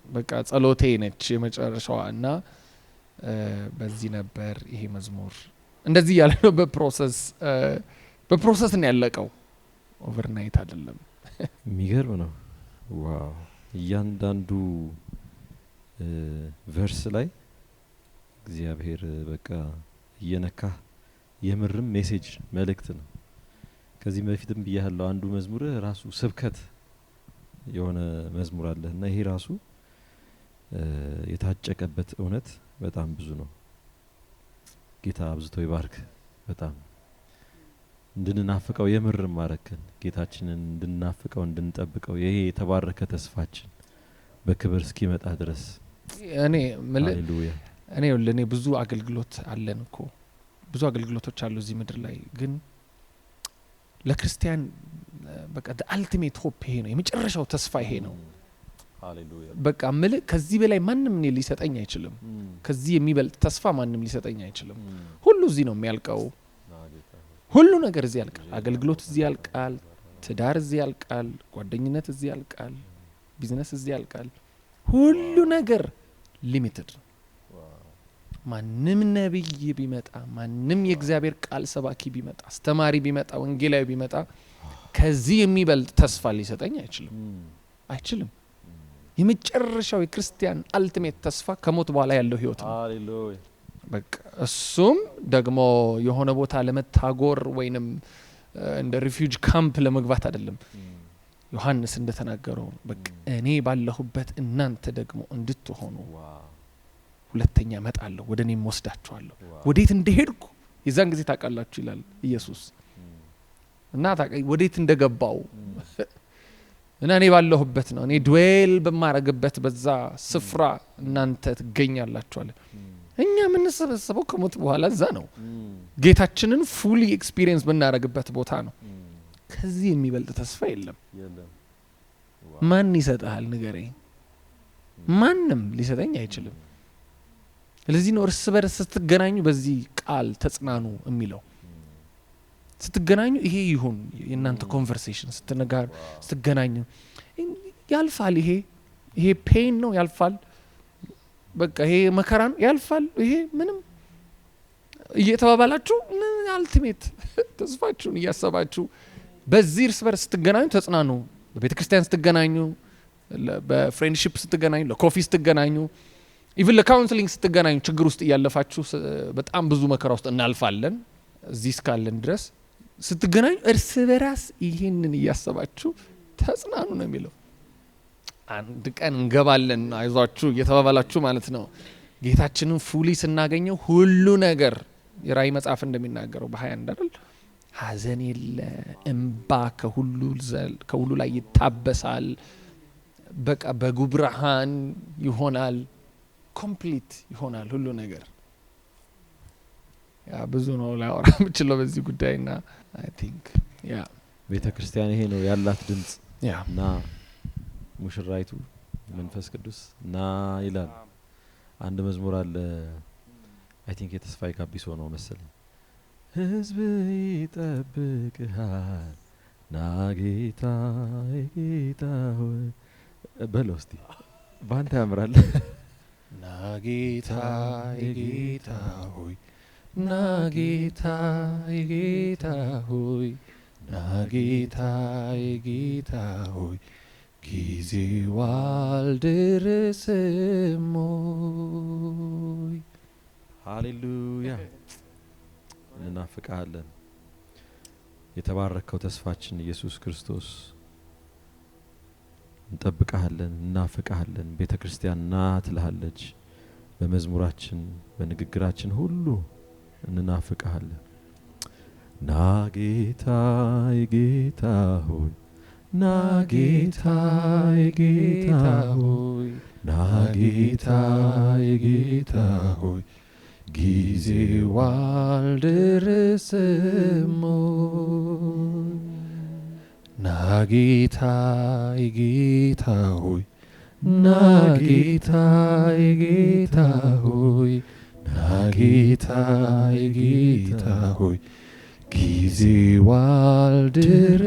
በቃ ጸሎቴ ነች የመጨረሻው እና በዚህ ነበር ይሄ መዝሙር እንደዚህ ያለ ነው በፕሮሰስ ነው ያለቀው ኦቨርናይት አይደለም
የሚገርም ነው ዋው እያንዳንዱ ቨርስ ላይ እግዚአብሔር በቃ እየነካ የምርም ሜሴጅ መልእክት ነው ከዚህ በፊትም ብያለሁ አንዱ መዝሙር ራሱ ስብከት የሆነ መዝሙር አለ እና ይሄ ራሱ የታጨቀበት እውነት በጣም ብዙ ነው ጌታ አብዝቶ ይባርክ በጣም እንድንናፍቀው የምርም ማረከን ጌታችንን እንድንናፍቀው እንድንጠብቀው ይሄ የተባረከ ተስፋችን በክብር እስኪመጣ ድረስ
ሃሌሉያ እኔ ብዙ አገልግሎት አለን እኮ ብዙ አገልግሎቶች አሉ እዚህ ምድር ላይ ግን ለክርስቲያን በቃ አልቲሜት ሆፕ ይሄ ነው የመጨረሻው ተስፋ ይሄ ነው ሃሌሉያ በቃ ከዚህ በላይ ማንም ሊሰጠኝ አይችልም ከዚህ የሚበልጥ ተስፋ ማንም ሊሰጠኝ አይችልም ሁሉ እዚህ ነው የሚያልቀው ሁሉ ነገር እዚህ ያልቃል አገልግሎት እዚህ ያልቃል ትዳር እዚህ ያልቃል ጓደኝነት እዚህ ያልቃል ቢዝነስ እዚህ ያልቃል ሁሉ ነገር ሊሚትድ ማንም ነብይ ቢመጣ ማንም የእግዚአብሔር ቃል ሰባኪ ቢመጣ አስተማሪ ቢመጣ ወንጌላዊ ቢመጣ ከዚህ የሚበልጥ ተስፋ ሊሰጠኝ አይችልም የመጨረሻው የክርስቲያን አልቲሜት ተስፋ ከሞት በኋላ ያለው ህይወት ነው ሃሌሉያ በቃ እሱም ደግሞ የሆነ ቦታ ለመታጎር ወይንም እንደ ሪፊውጅ ካምፕ ለመግባት አይደለም ዮሐንስ እንደተናገረው በቃ እኔ ባለሁበት እናንተ ደግሞ እንድትሆኑ ሁለተኛ መጣለሁ ወደኔም ወስዳችኋለሁ ወዴት እንደሄድኩ የዛን ጊዜ ታውቃላችሁ ይላል ኢየሱስ እና ወዴት እንደገባው እና እኔ ባለሁበት ነው እኔ ድዌል በማረግበት በዛ ስፍራ እናንተ ትገኛላችሁ አለ እኛ ምን ሰበሰበው ከሞት በኋላ እዛ ነው ጌታችንን ፉሊ ኤክስፒሪየንስ በናረግበት ቦታ ነው ከዚህ የሚበልጥ ተስፋ የለም ማን ይሰጣል ንገረኝ ማንም ሊሰጠኝ አይችልም ስለዚህ ነው እርስ በርስ ስትገናኙ በዚህ ቃል ተጽናኑ የሚለው ስትገናኙ ይሄ ይሁን የእናንተ ኮንቨርሴሽን ስትገናኙ ያልፋል ይሄ ፔን ነው ያልፋል በቃ ይሄ መከራን ያልፋል ይሄ ምንም እየተባባላችሁ አልቲሜት ተስፋችሁን እያሰባችሁ በዚህ እርስ በርስ ስትገናኙ ተጽናኑ በቤተክርስቲያን ስትገናኙ በፍሬንድሺፕ ስትገናኙ ለኮፊ ስትገናኙ ኢቭን ለካውንስሊንግ ስትገናኙ ችግር ውስጥ እያለፋችሁ በጣም ብዙ መከራ ውስጥ እናልፋለን እዚህ እስካለን ድረስ ስትገናኙ እርስ በራስ ይሄንን እያሰባችሁ ተጽናኑ ነው የሚለው አንድ ቀን እንገባለን አይዟችሁ እየተባባላችሁ ማለት ነው ጌታችንን ፉሊ ስናገኘው ሁሉ ነገር የራእይ መጽሐፍ እንደሚናገረው በ21 አይደል ሐዘን የለ እንባ ከሁሉ ላይ ይታበሳል በቃ በጉብራሃን ይሆናል ኮምፕሊት ይሆናል ሁሉ ነገር ያ ብዙ ነው ላወራ የምችለው በዚህ ጉዳይና አይ ቲንክ ያ
ቤተክርስቲያን ይሄ ነው ያላት ድምጽ
ያ
እና ሙሽራይቱ መንፈስ ቅዱስ ና ይላል አንድ መዝሙር አለ አይ ቲንክ የተስፋይ ጋቢሶ ነው መሰለኝ ሕዝብ ይጠብቅሃል ና ጌታ ጌታ ሆይ በለው እስቲ ባንተ ያምራል።
ና ጌታ ጌታ ሆይ ና ጌታ ጌታ ሆይ ና ጌታ ጌታ ሆይ ጊዜው አልደረሰም ሆይ።
ሃሌሉያ እንናፍቅሃለን። የተባረከው ተስፋችን ኢየሱስ ክርስቶስ እንጠብቅሃለን፣ እናፍቅሃለን። ቤተ ክርስቲያን ና ትልሃለች። በመዝሙራችን በንግግራችን ሁሉ እንናፍቅሃለን። ና ጌታ ጌታ ሆይ ና ጌታ ጌታ ሆይ ና ጌታ ጌታ ሆይ ጊዜው አልደረሰም ሆይ። ና ጌታ ጌታ ሆይ ና ጌታ ጌታ ሆይ ና ጌታ ጌታ ሆይ ጊዜው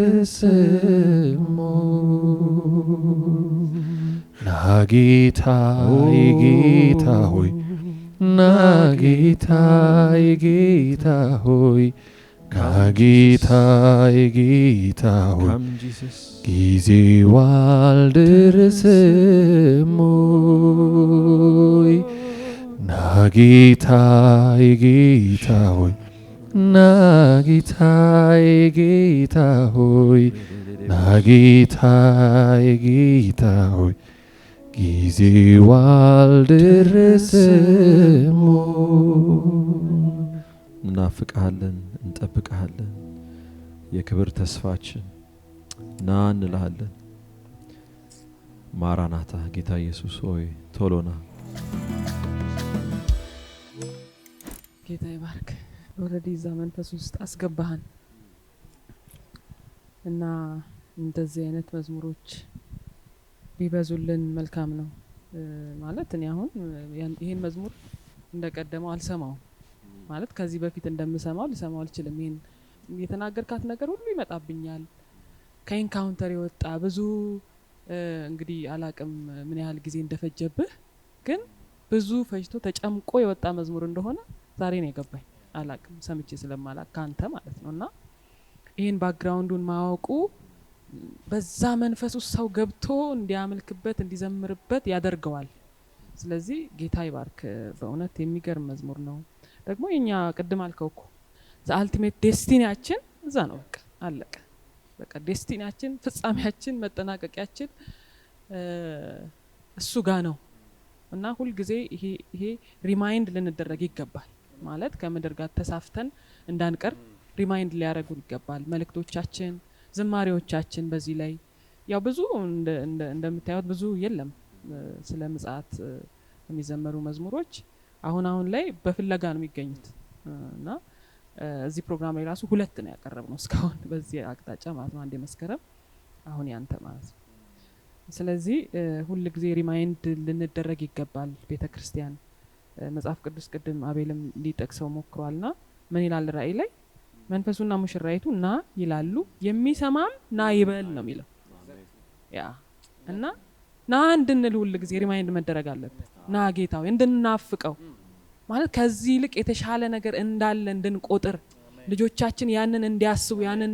አልደረሰም ሆይ። ና ጌታ ጌታ ሆይ ና ጌታ ጌታ ሆይ ና ጌታ ጌታ ሆይ ጊዜው አልደረሰም ሆይ። ና ጌታ ጌታ ሆይ ና ጌታ ጌታ ሆይ ና ጌታ ጌታ ሆይ ጊዜው አልደረሰም ሆይ። እናፍቅሃለን፣ እንጠብቅሃለን። የክብር ተስፋችን ና እንልሃለን። ማራናታ ጌታ ኢየሱስ ሆይ ቶሎና።
ጌታ ይባርክ። ኦልሬዲ እዛ መንፈስ ውስጥ አስገባህን እና እንደዚህ አይነት መዝሙሮች ቢበዙልን መልካም ነው። ማለት እኔ አሁን ይሄን መዝሙር እንደቀደመው አልሰማው ማለት ከዚህ በፊት እንደምሰማው ልሰማው አልችልም። ይሄን የተናገርካት ነገር ሁሉ ይመጣብኛል። ከኢንካውንተር የወጣ ብዙ እንግዲህ አላቅም ምን ያህል ጊዜ እንደፈጀብህ፣ ግን ብዙ ፈጅቶ ተጨምቆ የወጣ መዝሙር እንደሆነ ዛሬ ነው የገባኝ። አላቅም ሰምቼ ስለማላቅ ካንተ ማለት ነውና ይሄን ባክግራውንዱን ማወቁ በዛ መንፈስ ውስጥ ሰው ገብቶ እንዲያመልክበት እንዲዘምርበት ያደርገዋል። ስለዚህ ጌታ ይባርክ። በእውነት የሚገርም መዝሙር ነው። ደግሞ የኛ ቅድም አልከውኩ ዘአልቲሜት ዴስቲኒያችን እዛ ነው። በቃ አለቀ። በቃ ዴስቲኒያችን፣ ፍጻሜያችን፣ መጠናቀቂያችን እሱ ጋር ነው እና ሁል ጊዜ ይሄ ሪማይንድ ልንደረግ ይገባል። ማለት ከምድር ጋር ተሳፍተን እንዳንቀር ሪማይንድ ሊያደርጉን ይገባል። መልእክቶቻችን፣ ዝማሬዎቻችን በዚህ ላይ ያው ብዙ እንደምታዩት ብዙ የለም ስለ ምጽአት የሚዘመሩ መዝሙሮች አሁን ላይ በፍለጋ ነው የሚገኙት እና እዚህ ፕሮግራም ላይ ራሱ 2 ነው ያቀረብነው እስካሁን በዚህ አቅጣጫ ማለት ነው። አንዴ መስከረም፣ አሁን ያንተ ማለት ነው። ስለዚህ ሁሉ ጊዜ ሪማይንድ ልንደረግ ይገባል። ቤተክርስቲያን መጽሐፍ ቅዱስ ቅድም አቤልም ሊጠቅሰው ሞክሯልና ምን ይላል ራእይ ላይ መንፈሱና ሙሽራይቱ ና ይላሉ የሚሰማም ና ይበል ነው የሚለው። ያ እና ና እንድንል ሁሉ ጊዜ ሪማይንድ መደረግ አለበት። ና ጌታው እንድናፍቀው ማለት ከዚህ ልቅ የተሻለ ነገር እንዳለ እንድንቆጥር ልጆቻችን ያንን እንዲያስቡ ያንን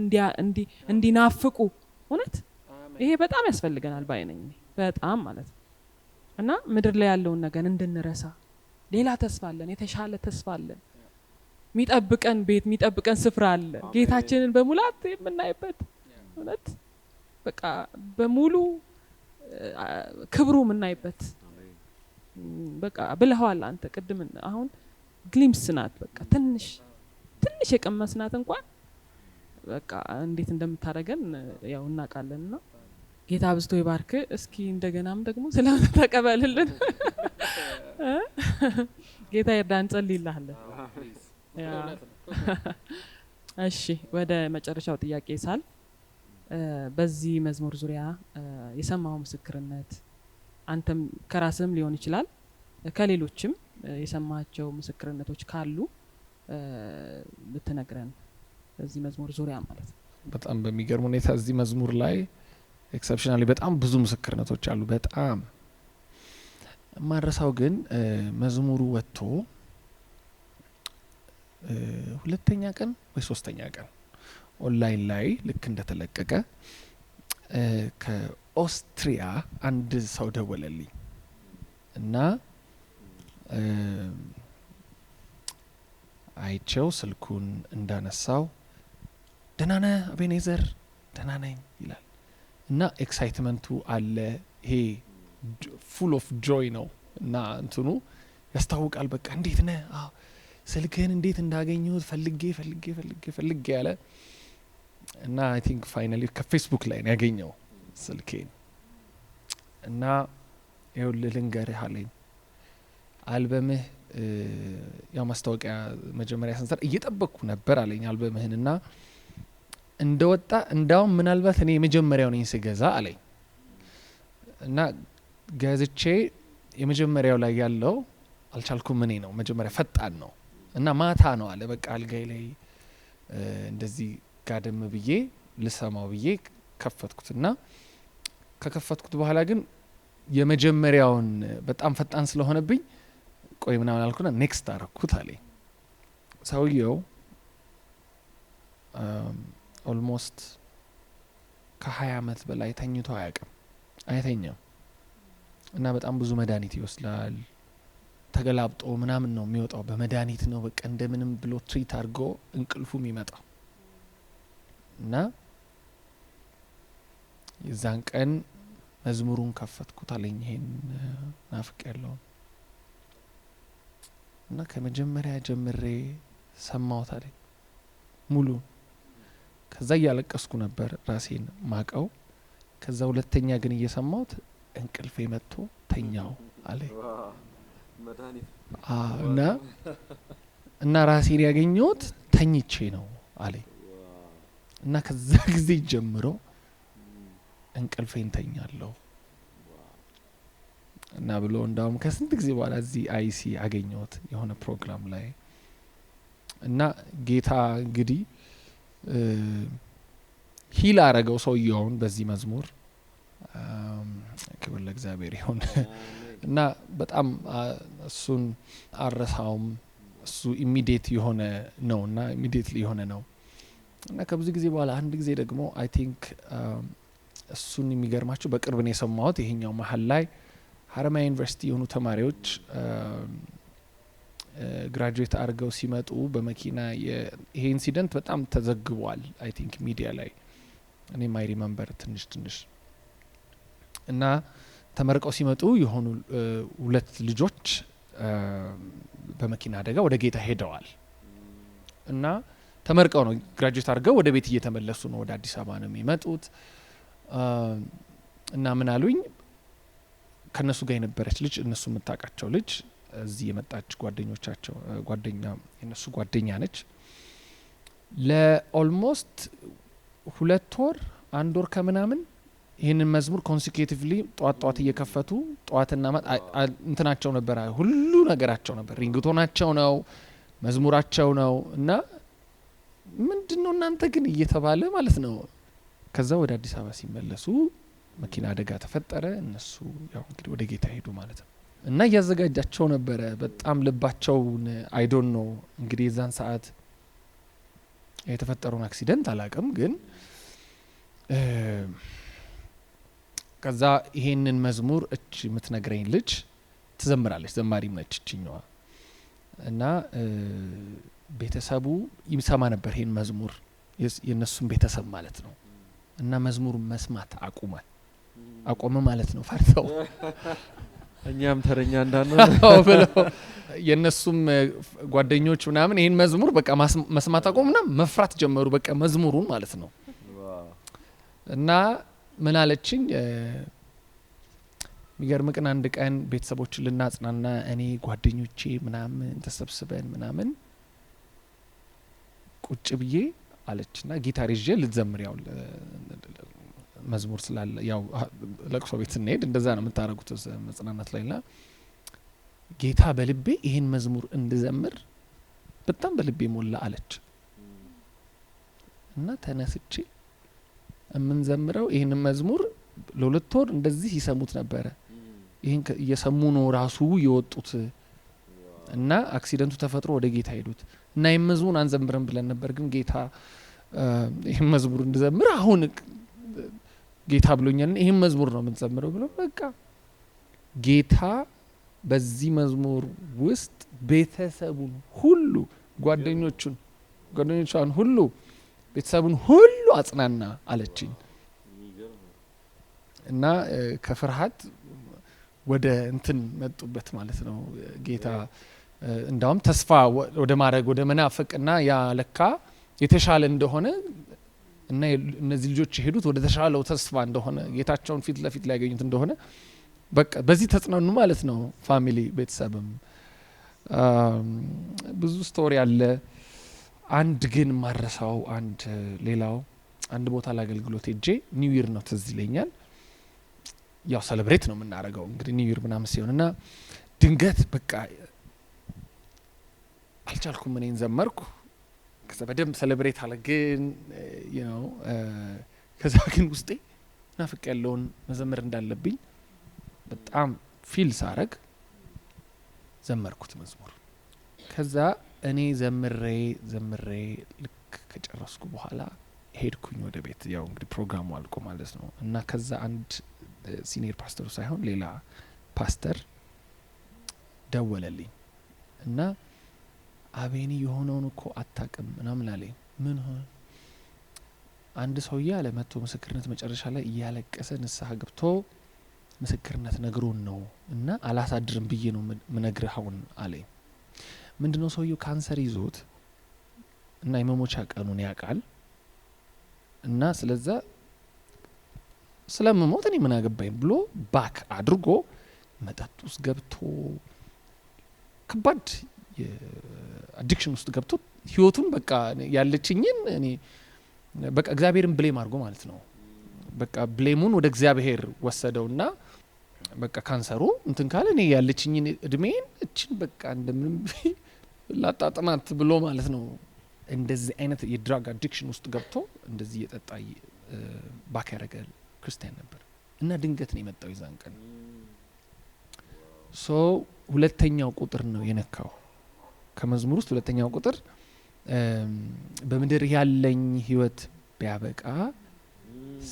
እንዲናፍቁ እውነት ይሄ በጣም ያስፈልገናል ባይነኝ በጣም ማለት ነው። እና ምድር ላይ ያለውን ነገር እንድንረሳ ሌላ ተስፋ አለን፣ የተሻለ ተስፋ አለን። ሚጠብቀን ቤት ሚጠብቀን ስፍራ አለ። ጌታችንን በሙላት የምናይበት እውነት በቃ በሙሉ ክብሩ የምናይበት በቃ ብለዋል አንተ ቅድም። አሁን ግሊምስ ናት በቃ ትንሽ የቀመስናት እንኳን በቃ እንዴት እንደምታረገን ያው እናውቃለንና ጌታ አብዝቶ ይባርክ። እስኪ እንደገናም ደግሞ ስለምን ተቀበልልን ጌታ ይርዳን። ጸልይልሃለን። እሺ ወደ መጨረሻው ጥያቄ ሳል በዚህ መዝሙር ዙሪያ የሰማው ምስክርነት አንተም ከራስም ሊሆን ይችላል ከሌሎችም የሰማቸው ምስክርነቶች ካሉ ብትነግረን በዚህ መዝሙር ዙሪያ ማለት ነው።
በጣም በሚገርም ሁኔታ እዚህ መዝሙር ላይ ኤክሰፕሽናሊ በጣም ብዙ ምስክርነቶች አሉ። በጣም ማረሳው ግን መዝሙሩ ወጥቶ ሁለተኛ ቀን ወይ ሶስተኛ ቀን ኦንላይን ላይ ልክ እንደተለቀቀ ከኦስትሪያ አንድ ሰው ደወለልኝ እና አይቼው ስልኩን እንዳነሳው ደህና ነህ አቤኔዘር? ደህና ነኝ ይላል እና ኤክሳይትመንቱ አለ። ይሄ ፉል ኦፍ ጆይ ነው እና እንትኑ ያስታውቃል። በቃ እንዴት ነህ? ስልክህን እንዴት እንዳገኘሁት ፈልጌ ያለ እና አይ ቲንክ ፋይናሊ ከፌስቡክ ላይ ነው ያገኘው ስልኬን እና ይኸውልህ ልንገርህ አለኝ አልበምህ ያው ማስታወቂያ መጀመሪያ ስንሰራ እየጠበቅኩ ነበር አለኝ አልበምህን እና እንደወጣ እንዳውም ምናልባት እኔ የመጀመሪያው ነኝ ስገዛ አለኝ እና ገዝቼ የመጀመሪያው ላይ ያለው አልቻልኩም እኔ ነው መጀመሪያ ፈጣን ነው እና ማታ ነው አለ በቃ አልጋይ ላይ እንደዚህ ጋደም ብዬ ልሰማው ብዬ ከፈትኩትና ከከፈትኩት በኋላ ግን የመጀመሪያውን በጣም ፈጣን ስለሆነብኝ ቆይ ምናምን አልኩና ኔክስት አረኩት አለኝ። ሰውየው ኦልሞስት ከ20 ዓመት በላይ ተኝቶ አያውቅም፣ አይተኛም እና በጣም ብዙ መድኃኒት ይወስዳል። ተገላብጦ ምናምን ነው የሚወጣው፣ በመድኃኒት ነው በቃ እንደምንም ብሎ ትሪት አድርጎ እንቅልፉ የሚመጣው እና የዛን ቀን መዝሙሩን ከፈትኩት አለኝ። ይሄን ናፍቅ ያለው እና ከመጀመሪያ ጀምሬ ሰማሁት አለኝ ሙሉ። ከዛ እያለቀስኩ ነበር ራሴን ማቀው። ከዛ ሁለተኛ ግን እየሰማሁት እንቅልፌ መጥቶ ተኛው አለኝ እና ራሴን ያገኘሁት ተኝቼ ነው አለኝ እና ከዛ ጊዜ ጀምሮ እንቅልፌን ተኛለሁ እና ብሎ እንዳውም ከስንት ጊዜ በኋላ እዚህ አይሲ አገኘሁት የሆነ ፕሮግራም ላይ እና ጌታ እንግዲህ ሂል አረገው ሰውየውን በዚህ መዝሙር። ክብር ለእግዚአብሔር ይሁን እና በጣም እሱን አረሳውም። እሱ ኢሚዲየት የሆነ ነው እና ኢሚዲየትሊ የሆነ ነው እና ከብዙ ጊዜ በኋላ አንድ ጊዜ ደግሞ አይ ቲንክ እሱን የሚገርማቸው በቅርብ ነው የሰማሁት። ይሄኛው መሀል ላይ ሀረማያ ዩኒቨርሲቲ የሆኑ ተማሪዎች ግራጁዌት አድርገው ሲመጡ በመኪና ይሄ ኢንሲደንት በጣም ተዘግቧል አይ ቲንክ ሚዲያ ላይ እኔ ማይ ሪመምበር ትንሽ እና ተመርቀው ሲመጡ የሆኑ 2 ልጆች በመኪና አደጋ ወደ ጌታ ሄደዋል እና ተመርቀው ነው ግራጁዌት አድርገው ወደ ቤት እየተመለሱ ነው። ወደ አዲስ አበባ ነው የሚመጡት እና ምን አሉኝ ከነሱ ጋር የነበረች ልጅ እነሱ የምታውቃቸው ልጅ እዚህ የመጣች የነሱ ጓደኛ ነች። ለኦልሞስት 2 ወር 1 ወር ከምናምን ይህንን መዝሙር ኮንሲኪዩቲቭሊ ጧት እየከፈቱ ጧትና እንትናቸው ነበር፣ ሁሉ ነገራቸው ነበር። ሪንግቶናቸው ነው፣ መዝሙራቸው ነው እና ምንድነው እናንተ ግን እየተባለ ማለት ነው። ከዛ ወደ አዲስ አበባ ሲመለሱ መኪና አደጋ ተፈጠረ። እነሱ ያው እንግዲህ ወደ ጌታ ሄዱ ማለት ነው እና እያዘጋጃቸው ነበረ። በጣም ልባቸውን አይዶን ነው እንግዲህ የዛን ሰዓት የተፈጠረውን አክሲደንት አላቅም፣ ግን ከዛ ይሄንን መዝሙር የምትነግረኝ ልጅ ትዘምራለች፣ ዘማሪም ነች እችኛዋ እና ቤተሰቡ ይሰማ ነበር ይሄን መዝሙር፣ የነሱም ቤተሰብ ማለት ነው እና መዝሙሩን መስማት አቆመ ማለት ነው ፈርተው
እኛም ተረኛ እንዳንሆን
ብለው የነሱም ጓደኞች ምናምን ይሄን መዝሙር በቃ መስማት አቆሙና መፍራት ጀመሩ በቃ መዝሙሩን ማለት ነው። እና ምን አለችኝ የሚገርም ቀን አንድ ቀን ቤተሰቦችን ልናጽናና እኔ ጓደኞቼ ምናምን ተሰብስበን ምናምን ቁጭ ብዬ አለችና ጊታር ይዤ ልትዘምር ያው መዝሙር ስላለ ያው ለቅሶ ቤት ስንሄድ እንደዛ ነው የምታረጉት መጽናናት ላይና ጌታ በልቤ ይሄን መዝሙር እንድዘምር በጣም በልቤ ሞላ አለች። እና ተነስቼ የምንዘምረው ይህን መዝሙር ለሁለት ወር እንደዚህ ይሰሙት ነበረ። ይህን እየሰሙ ነው ራሱ የወጡት እና አክሲደንቱ ተፈጥሮ ወደ ጌታ ሄዱት እና ይህን መዝሙር አንዘምርም ብለን ነበር። ግን ጌታ ይህን መዝሙር እንድዘምር አሁን ጌታ ብሎኛል፣ ይህን መዝሙር ነው የምንዘምረው ብሎ በቃ ጌታ በዚህ መዝሙር ውስጥ ቤተሰቡን ሁሉ ጓደኞቿን ሁሉ ቤተሰቡን ሁሉ አጽናና አለችኝ። እና ከፍርሃት ወደ እንትን መጡበት ማለት ነው። ጌታ እንዳውም ተስፋ ወደ ማድረግ ወደ መናፈቅና ያለካ የተሻለ እንደሆነ እና እነዚህ ልጆች የሄዱት ወደ ተሻለው ተስፋ እንደሆነ ጌታቸውን ፊት ለፊት ሊያገኙት እንደሆነ በቃ በዚህ ተጽናኑ ማለት ነው። ፋሚሊ ቤተሰብም ብዙ ስቶሪ አለ። አንድ ግን ማረሳው ሌላው አንድ ቦታ ለአገልግሎት ሄጄ ኒው ይር ነው ትዝ ይለኛል። ያው ሰለብሬት ነው የምናደርገው እንግዲህ ኒው ይር ምናምን ሲሆን እና ድንገት በቃ አልቻልኩም። እኔን ዘመርኩ። ከዛ በደንብ ሰለብሬት አለ ግን ከዛ ግን ውስጤ ናፍቅ ያለውን መዘመር እንዳለብኝ በጣም ፊል ሳረግ ዘመርኩት መዝሙር። ከዛ እኔ ዘምሬ ልክ ከጨረስኩ በኋላ ሄድኩኝ ወደ ቤት። ያው እንግዲህ ፕሮግራሙ አልቆ ማለት ነው። እና ከዛ አንድ ሲኒየር ፓስተሩ ሳይሆን ሌላ ፓስተር ደወለልኝ እና አቤኒ የሆነውን እኮ አታውቅም ምናምን አለኝ። ምን ሆነ? አንድ ሰውዬ አለ መጥቶ ምስክርነት መጨረሻ ላይ እያለቀሰ ንስሐ ገብቶ ምስክርነት ነግሮን ነው እና አላሳድርም ብዬ ነው ምነግርህ አሁን አለኝ። ምንድነው ሰውዬው ካንሰር ይዞት እና የመሞቻ ቀኑን ያውቃል እና ስለዛ ስለምሞት እኔ ምን አገባኝ ብሎ ባክ አድርጎ መጠጥ ውስጥ ገብቶ ከባድ አዲክሽን ውስጥ ገብቶ ህይወቱን በቃ ያለችኝን እኔ በቃ እግዚአብሔርን ብሌም አድርጎ ማለት ነው። በቃ ብሌሙን ወደ እግዚአብሔር ወሰደውና በቃ ካንሰሩ እንትን ካለ እኔ ያለችኝን እድሜን እችን በቃ እንደምንም ላጣጥማት ብሎ ማለት ነው። እንደዚህ አይነት የድራግ አዲክሽን ውስጥ ገብቶ እንደዚህ እየጠጣ ባክ ያደረገ ክርስቲያን ነበር እና ድንገት ነው የመጣው ይዛን ቀን። ሁለተኛው ቁጥር ነው የነካው ከመዝሙር ውስጥ ሁለተኛው ቁጥር በምድር ያለኝ ህይወት ቢያበቃ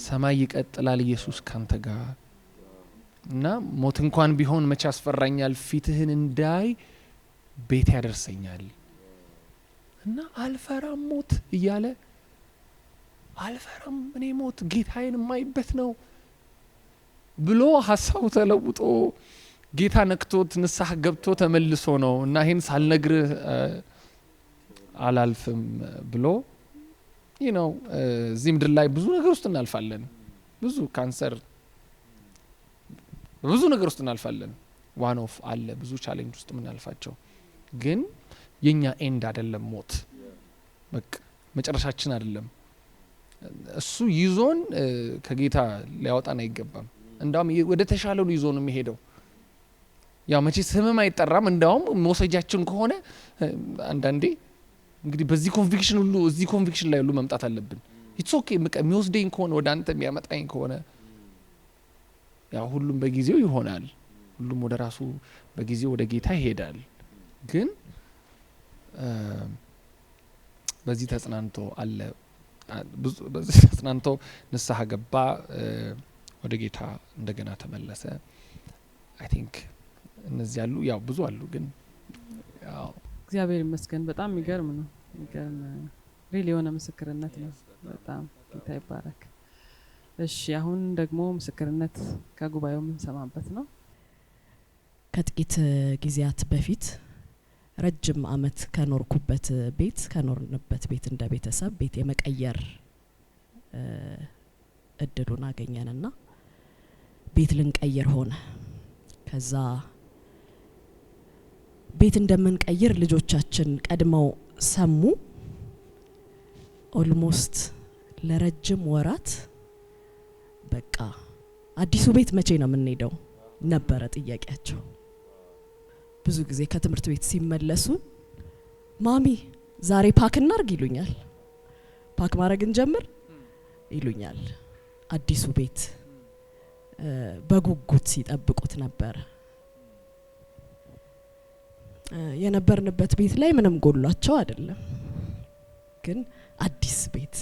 ሰማይ ይቀጥላል ኢየሱስ ካንተ ጋር እና ሞት እንኳን ቢሆን መቼ ያስፈራኛል ፊትህን እንዳይ ቤት ያደርሰኛል እና አልፈራም ሞት እያለ አልፈራም እኔ ሞት ጌታዬን የማይበት ነው ብሎ ሀሳቡ ተለውጦ ጌታ ነክቶት ንስሐ ገብቶ ተመልሶ ነው እና ይሄን ሳልነግርህ አላልፍም ብሎ እዚህ ምድር ላይ ብዙ ነገር ውስጥ እናልፋለን። ብዙ ካንሰር ብዙ ነገር ውስጥ እናልፋለን። ዋን ኦፍ አለ ብዙ ቻሌንጅ ውስጥ ምናልፋቸው ግን የኛ ኤንድ አይደለም ሞት። በቃ መጨረሻችን አይደለም። እሱ ይዞን ከጌታ ሊያወጣን አይገባም። እንዳውም ወደ ተሻለው ይዞን የሚሄደው ያው መቼስ ህመም አይጠራም። እንዳውም መውሰጃችን ከሆነ አንዳንዴ እንግዲህ በዚህ ኮንቪክሽን ሁሉ እዚህ ኮንቪክሽን ላይ ሁሉ መምጣት አለብን። ኢትስ ኦኬ የሚወስደኝ ከሆነ ወደ አንተ የሚያመጣኝ ከሆነ ያው ሁሉም በጊዜው ይሆናል። ሁሉም ወደ ራሱ በጊዜው ወደ ጌታ ይሄዳል። ግን በዚህ ተጽናንቶ አለ በዚህ ተጽናንቶ ንስሐ ገባ፣ ወደ ጌታ እንደገና ተመለሰ። አይ ቲንክ እነዚህ ያሉ ያው ብዙ አሉ ግን ያው
እግዚአብሔር ይመስገን በጣም የሚገርም ነው። የሚገርም ሪል የሆነ ምስክርነት ነው። በጣም ጌታ ይባረክ። እሺ አሁን ደግሞ ምስክርነት ከጉባኤው የምንሰማበት ነው።
ከጥቂት ጊዜያት በፊት ረጅም አመት ከኖርንበት ቤት እንደ ቤተሰብ ቤት የመቀየር እድሉን አገኘንና ቤት ልንቀይር ሆነ። ከዛ ቤት እንደምንቀይር ልጆቻችን ቀድመው ሰሙ። ኦልሞስት ለረጅም ወራት በቃ አዲሱ ቤት መቼ ነው የምንሄደው ነበረ ጥያቄያቸው። ብዙ ጊዜ ከትምህርት ቤት ሲመለሱ ማሚ ዛሬ ፓክ እናርግ ይሉኛል። ፓክ ማድረግ እንጀምር ይሉኛል። አዲሱ ቤት በጉጉት ሲጠብቁት ነበር። የነበርንበት ቤት ላይ ምንም ጎሏቸው አይደለም፣ ግን አዲስ ቤት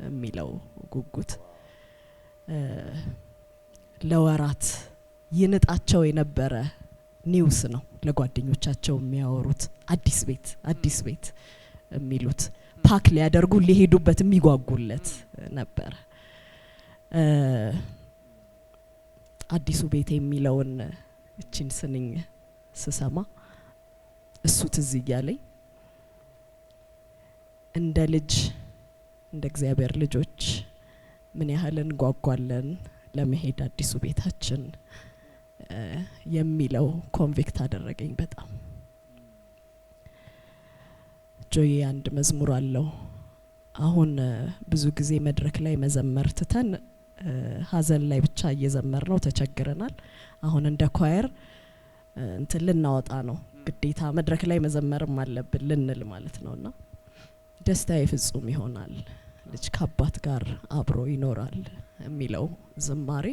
የሚለው ጉጉት ለወራት ይንጣቸው የነበረ ኒውስ ነው። ለጓደኞቻቸው የሚያወሩት አዲስ ቤት የሚሉት ፓክ ሊያደርጉ ሊሄዱበት የሚጓጉለት ነበር። አዲሱ ቤት የሚለውን እቺን ስንኝ ስሰማ እሱ ትዝ እያለኝ እንደ እግዚአብሔር ልጆች ምን ያህል እንጓጓለን ለመሄድ አዲሱ ቤታችን የሚለው ኮንቪክት አደረገኝ በጣም። ጆይ አንድ መዝሙር አለው። አሁን ብዙ ጊዜ መድረክ ላይ መዘመር ትተን ሀዘን ላይ ብቻ እየዘመር ነው ተቸግረናል። አሁን እንደ ኳየር እንትን ልናወጣ ነው፣ ግዴታ መድረክ ላይ መዘመርም አለብን ልንል ማለት ነውና ደስታዬ ፍጹም ይሆናል ልጅ ከአባት ጋር አብሮ ይኖራል የሚለው ዝማሬ።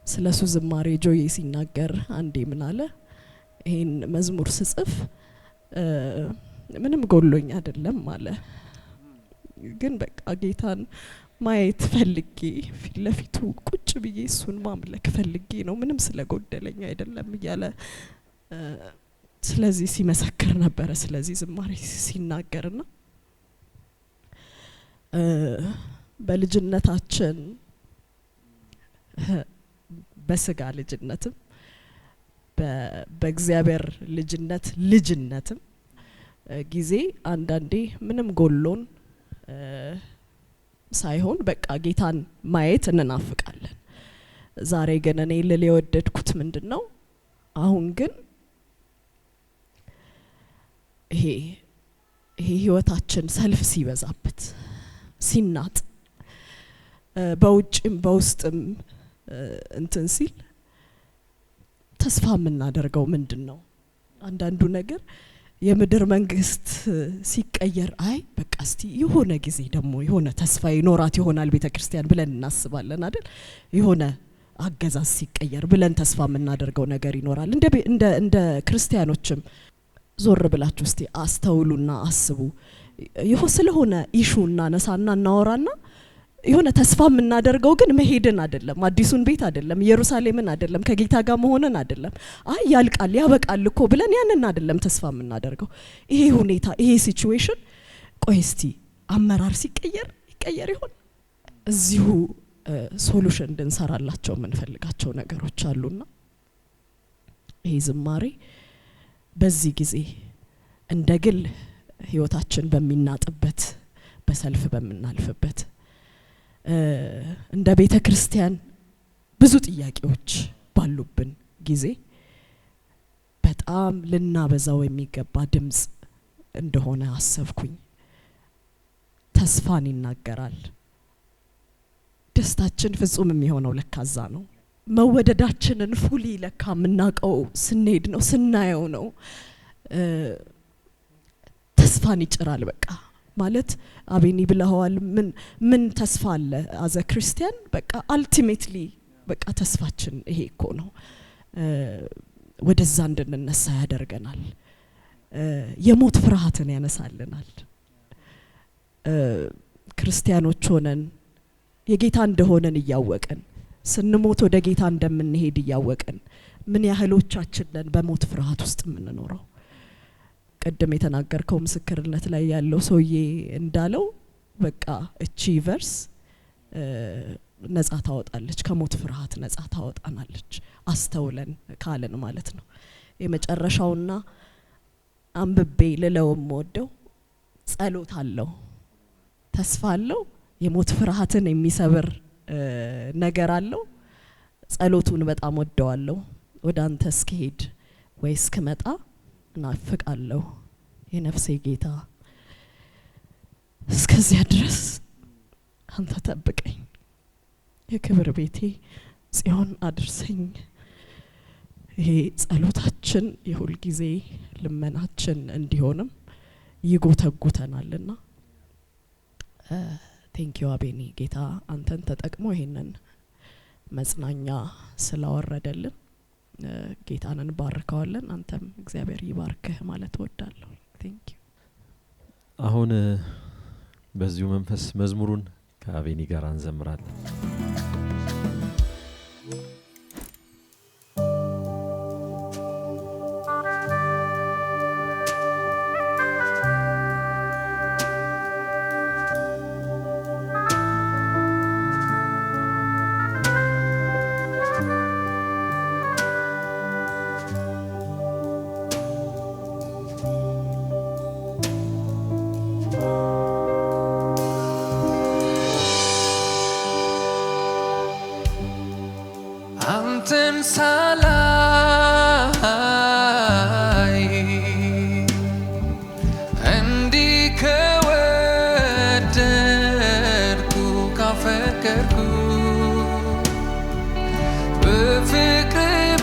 ስለሱ ዝማሬ ጆይ ሲናገር አንዴ ምን አለ፣ ይሄን መዝሙር ስጽፍ ምንም ጎሎኝ አይደለም አለ፣ ግን በቃ ጌታን ማየት ፈልጌ ፊት ለፊቱ ቁጭ ብዬ እሱን ማምለክ ፈልጌ ነው፣ ምንም ስለጎደለኝ አይደለም እያለ ስለዚህ ሲመሰክር ነበረ። ስለዚህ ዝማሬ ሲናገርና በልጅነታችን በስጋ ልጅነትም በእግዚአብሔር ልጅነትም ጊዜ አንዳንዴ ምንም ጎሎን ሳይሆን በቃ ጌታን ማየት እንናፍቃለን። ዛሬ ግን እኔ ልል የወደድኩት ምንድነው፣ አሁን ግን ይሄ ህይወታችን ሰልፍ ሲበዛበት ሲናጥ በውጭም በውስጥም እንትን ሲል ተስፋ የምናደርገው ምንድነው? አንዳንዱ ነገር የምድር መንግስት ሲቀየር አይ በቃ እስቲ የሆነ ጊዜ ደግሞ የሆነ ተስፋ ይኖራት ይሆናል ቤተክርስቲያን ብለን እናስባለን አይደል? የሆነ አገዛዝ ሲቀየር ብለን ተስፋ የምናደርገው ነገር ይኖራል። እንደ ክርስቲያኖችም ዞር ብላችሁ እስቲ አስተውሉና አስቡ። ስለሆነ ኢሹና ነሳና እናወራና የሆነ ተስፋ የምናደርገው ግን መሄድን አይደለም፣ አዲሱን ቤት አይደለም፣ ኢየሩሳሌምን አይደለም፣ ከጌታ ጋር መሆንን አይደለም። አይ ያልቃል ያበቃል እኮ ብለን ያንን አይደለም ተስፋ የምናደርገው። ይሄ ሁኔታ ይሄ ሲቹዌሽን ቆይ እስቲ አመራር ሲቀየር ይቀየር ይሆን? እዚሁ ሶሉሽን እንድንሰራላቸው የምንፈልጋቸው ነገሮች አሉና ይሄ ዝማሬ በዚህ ጊዜ እንደ ግል ህይወታችን በሚናጥበት በሰልፍ በምናልፍበት እንደ ቤተ ክርስቲያን ብዙ ጥያቄዎች ባሉብን ጊዜ በጣም ልናበዛው የሚገባ ድምጽ እንደሆነ አሰብኩኝ። ተስፋን ይናገራል። ደስታችን ፍጹም የሚሆነው ለካዛ ነው። መወደዳችንን ፉሊ ለካ የምናውቀው ስንሄድ ነው፣ ስናየው ነው። ተስፋን ይጭራል በቃ ማለት አቤኒ ብለዋል። ምን ተስፋ አለ አዘ ክርስቲያን? በቃ አልቲሜትሊ በቃ ተስፋችን ይሄ እኮ ነው። ወደዛ እንድንነሳ ያደርገናል። የሞት ፍርሃትን ያነሳልናል። ክርስቲያኖች ሆነን የጌታ እንደሆነን እያወቅን ስንሞት ወደ ጌታ እንደምንሄድ እያወቅን ምን ያህሎቻችን ነን በሞት ፍርሃት ውስጥ የምንኖረው? ቀደም የተናገርከው ምስክርነት ላይ ያለው ሰውዬ እንዳለው በቃ እቺ ቨርስ ነጻ ታወጣለች፣ ከሞት ፍርሃት ነጻ ታወጣናለች አስተውለን ካለን ማለት ነው። የመጨረሻውና አንብቤ ልለውም ወደው ጸሎት አለው፣ ተስፋ አለው፣ የሞት ፍርሃትን የሚሰብር ነገር አለው። ጸሎቱን በጣም ወደዋለሁ። ወደ አንተ እስክሄድ ወይ እስክመጣ እናፍቃለሁ የነፍሴ ጌታ፣ እስከዚያ ድረስ አንተ ጠብቀኝ፣ የክብር ቤቴ ጽዮን አድርሰኝ። ይሄ ጸሎታችን የሁል ጊዜ ልመናችን እንዲሆንም ይጎተጉተናልና ቴንኪዩ አቤኒ ጌታ አንተን ተጠቅሞ ይሄንን መጽናኛ ስላወረደልን ጌታን እንባርከዋለን። አንተም እግዚአብሔር ይባርክህ ማለት እወዳለሁ። ቴንኪዩ።
አሁን በዚሁ መንፈስ መዝሙሩን ከአቤኒ ጋር እንዘምራለን።
አንተን ሳላይ እንዲህ ከወደድኩ ካፈቀርኩ በፍቅር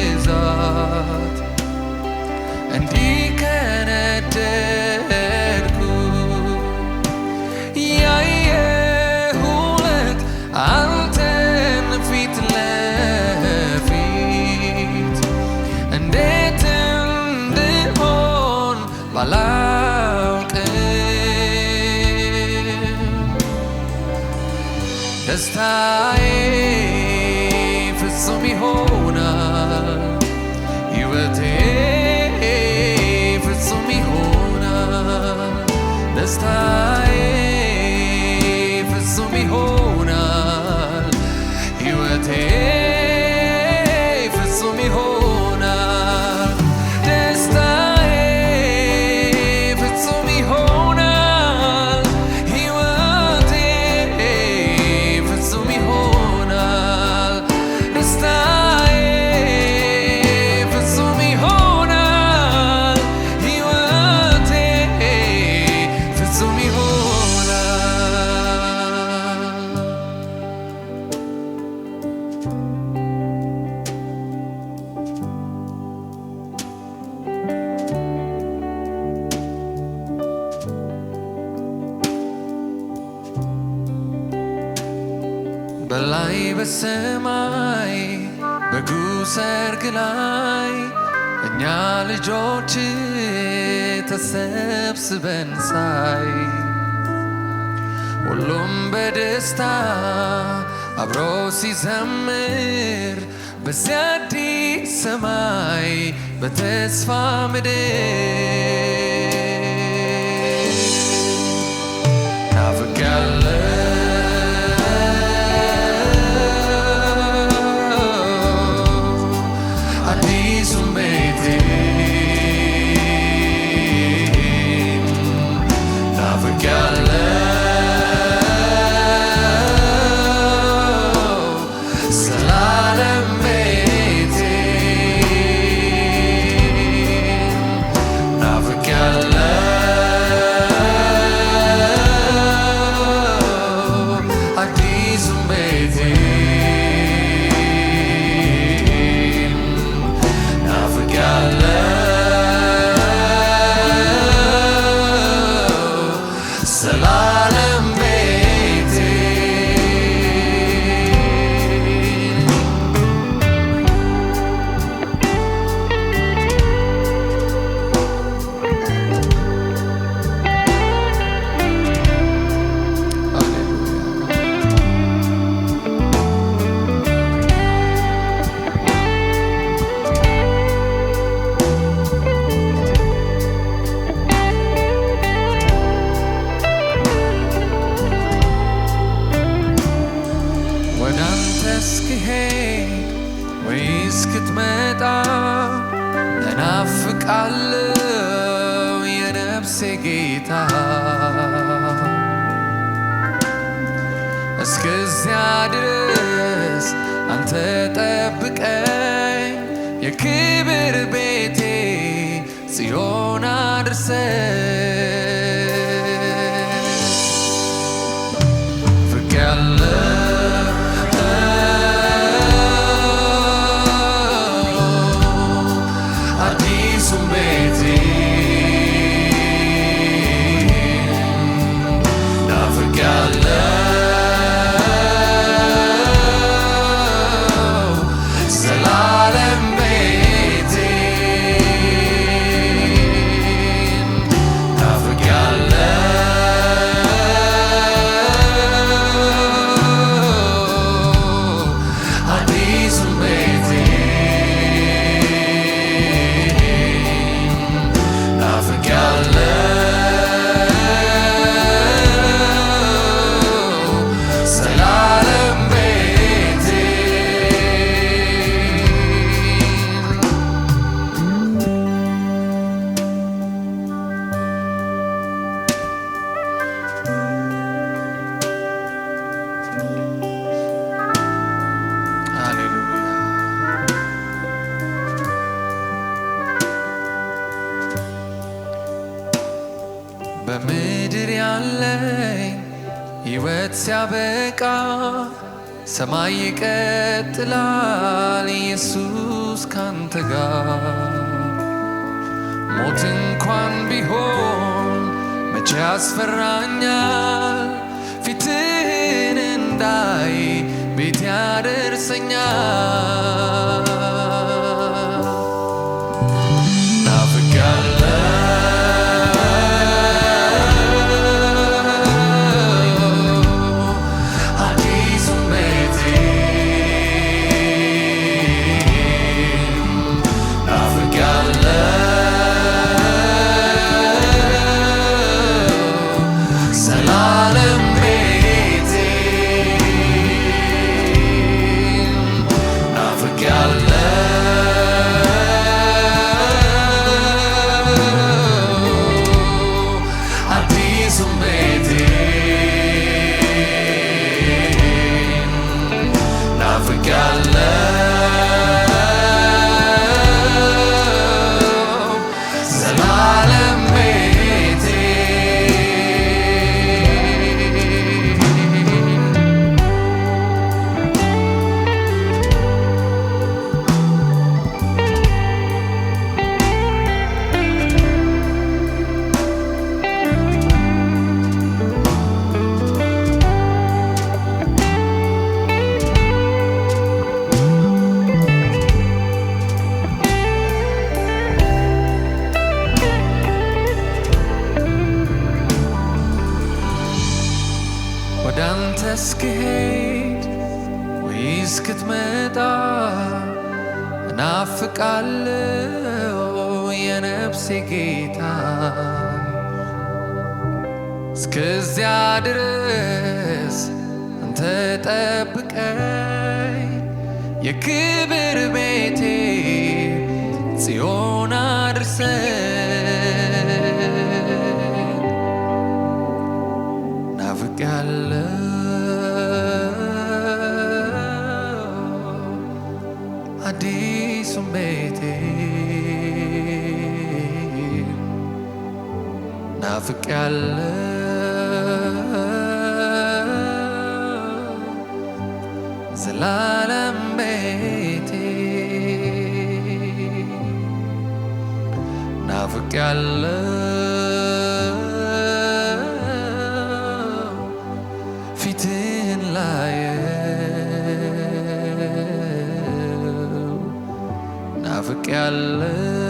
ብዛት እንዲህ ከነደድኩ አንተን ፊት ለፊት እንዴት እንድሆን ባላውቅም ደስታዬ ፍጹም ይሆናል፣ ሕይወቴ ፍጹም ይሆናል። ደስታዬ ፍጹም ይሆናል፣ ሕይወቴ ፍጹም ይሆናል። ደስታዬ ፍጹም ይሆናል፣ ሕይወቴ ፍጹም ይሆናል። ደስታዬ ፍጹም ይሆናል፣ ሕይወቴ ፍጹም በላይ በሰማይ በጉ ሰርግ ላይ እኛ ልጆች ተሰብስበን ሳይ ሁሉም በደስታ አብሮ ሲዘምር በዚያ አዲስ ሰማይ በተስፋ ምድር ናፍቄያለሁ አዲሱን ቤቴን ናፍቄያለሁ ዘላለም ቤቴን ናፍቄያለሁ አዲሱን ቤቴን ዘላለም ቤቴ እስክሄድ ወይ እስክትመጣ እናፍቃለሁ የነፍሴ ጌታ እስከዚያ ድረስ አንተ ጠብቀኝ የክብር ቤቴ ጽዮን አድርሰኝ ፍቅያለሁ I ሕይወት ሲያበቃ ሰማይ ይቀጥላል ኢየሱስ ካንተ ጋር ሞት እንኳን ቢሆን መቼ ያስፈራኛል ፊትህን እንዳይ ቤት ያደርሰኛል እስክሄድ ወይ እስክትመጣ እናፍቃለሁ የነፍሴ ጌታ እስከዚያ ድረስ አንተ ጠብቀኝ የክብር ቤቴ ጽዮን አድርሰኝ ናፍቄያለሁ አዲሱን ቤቴ ናፍቄያለሁ ዘላለም ቤቴ ናፍቄያለሁ ፊትህን ላየው ናፍቄያለሁ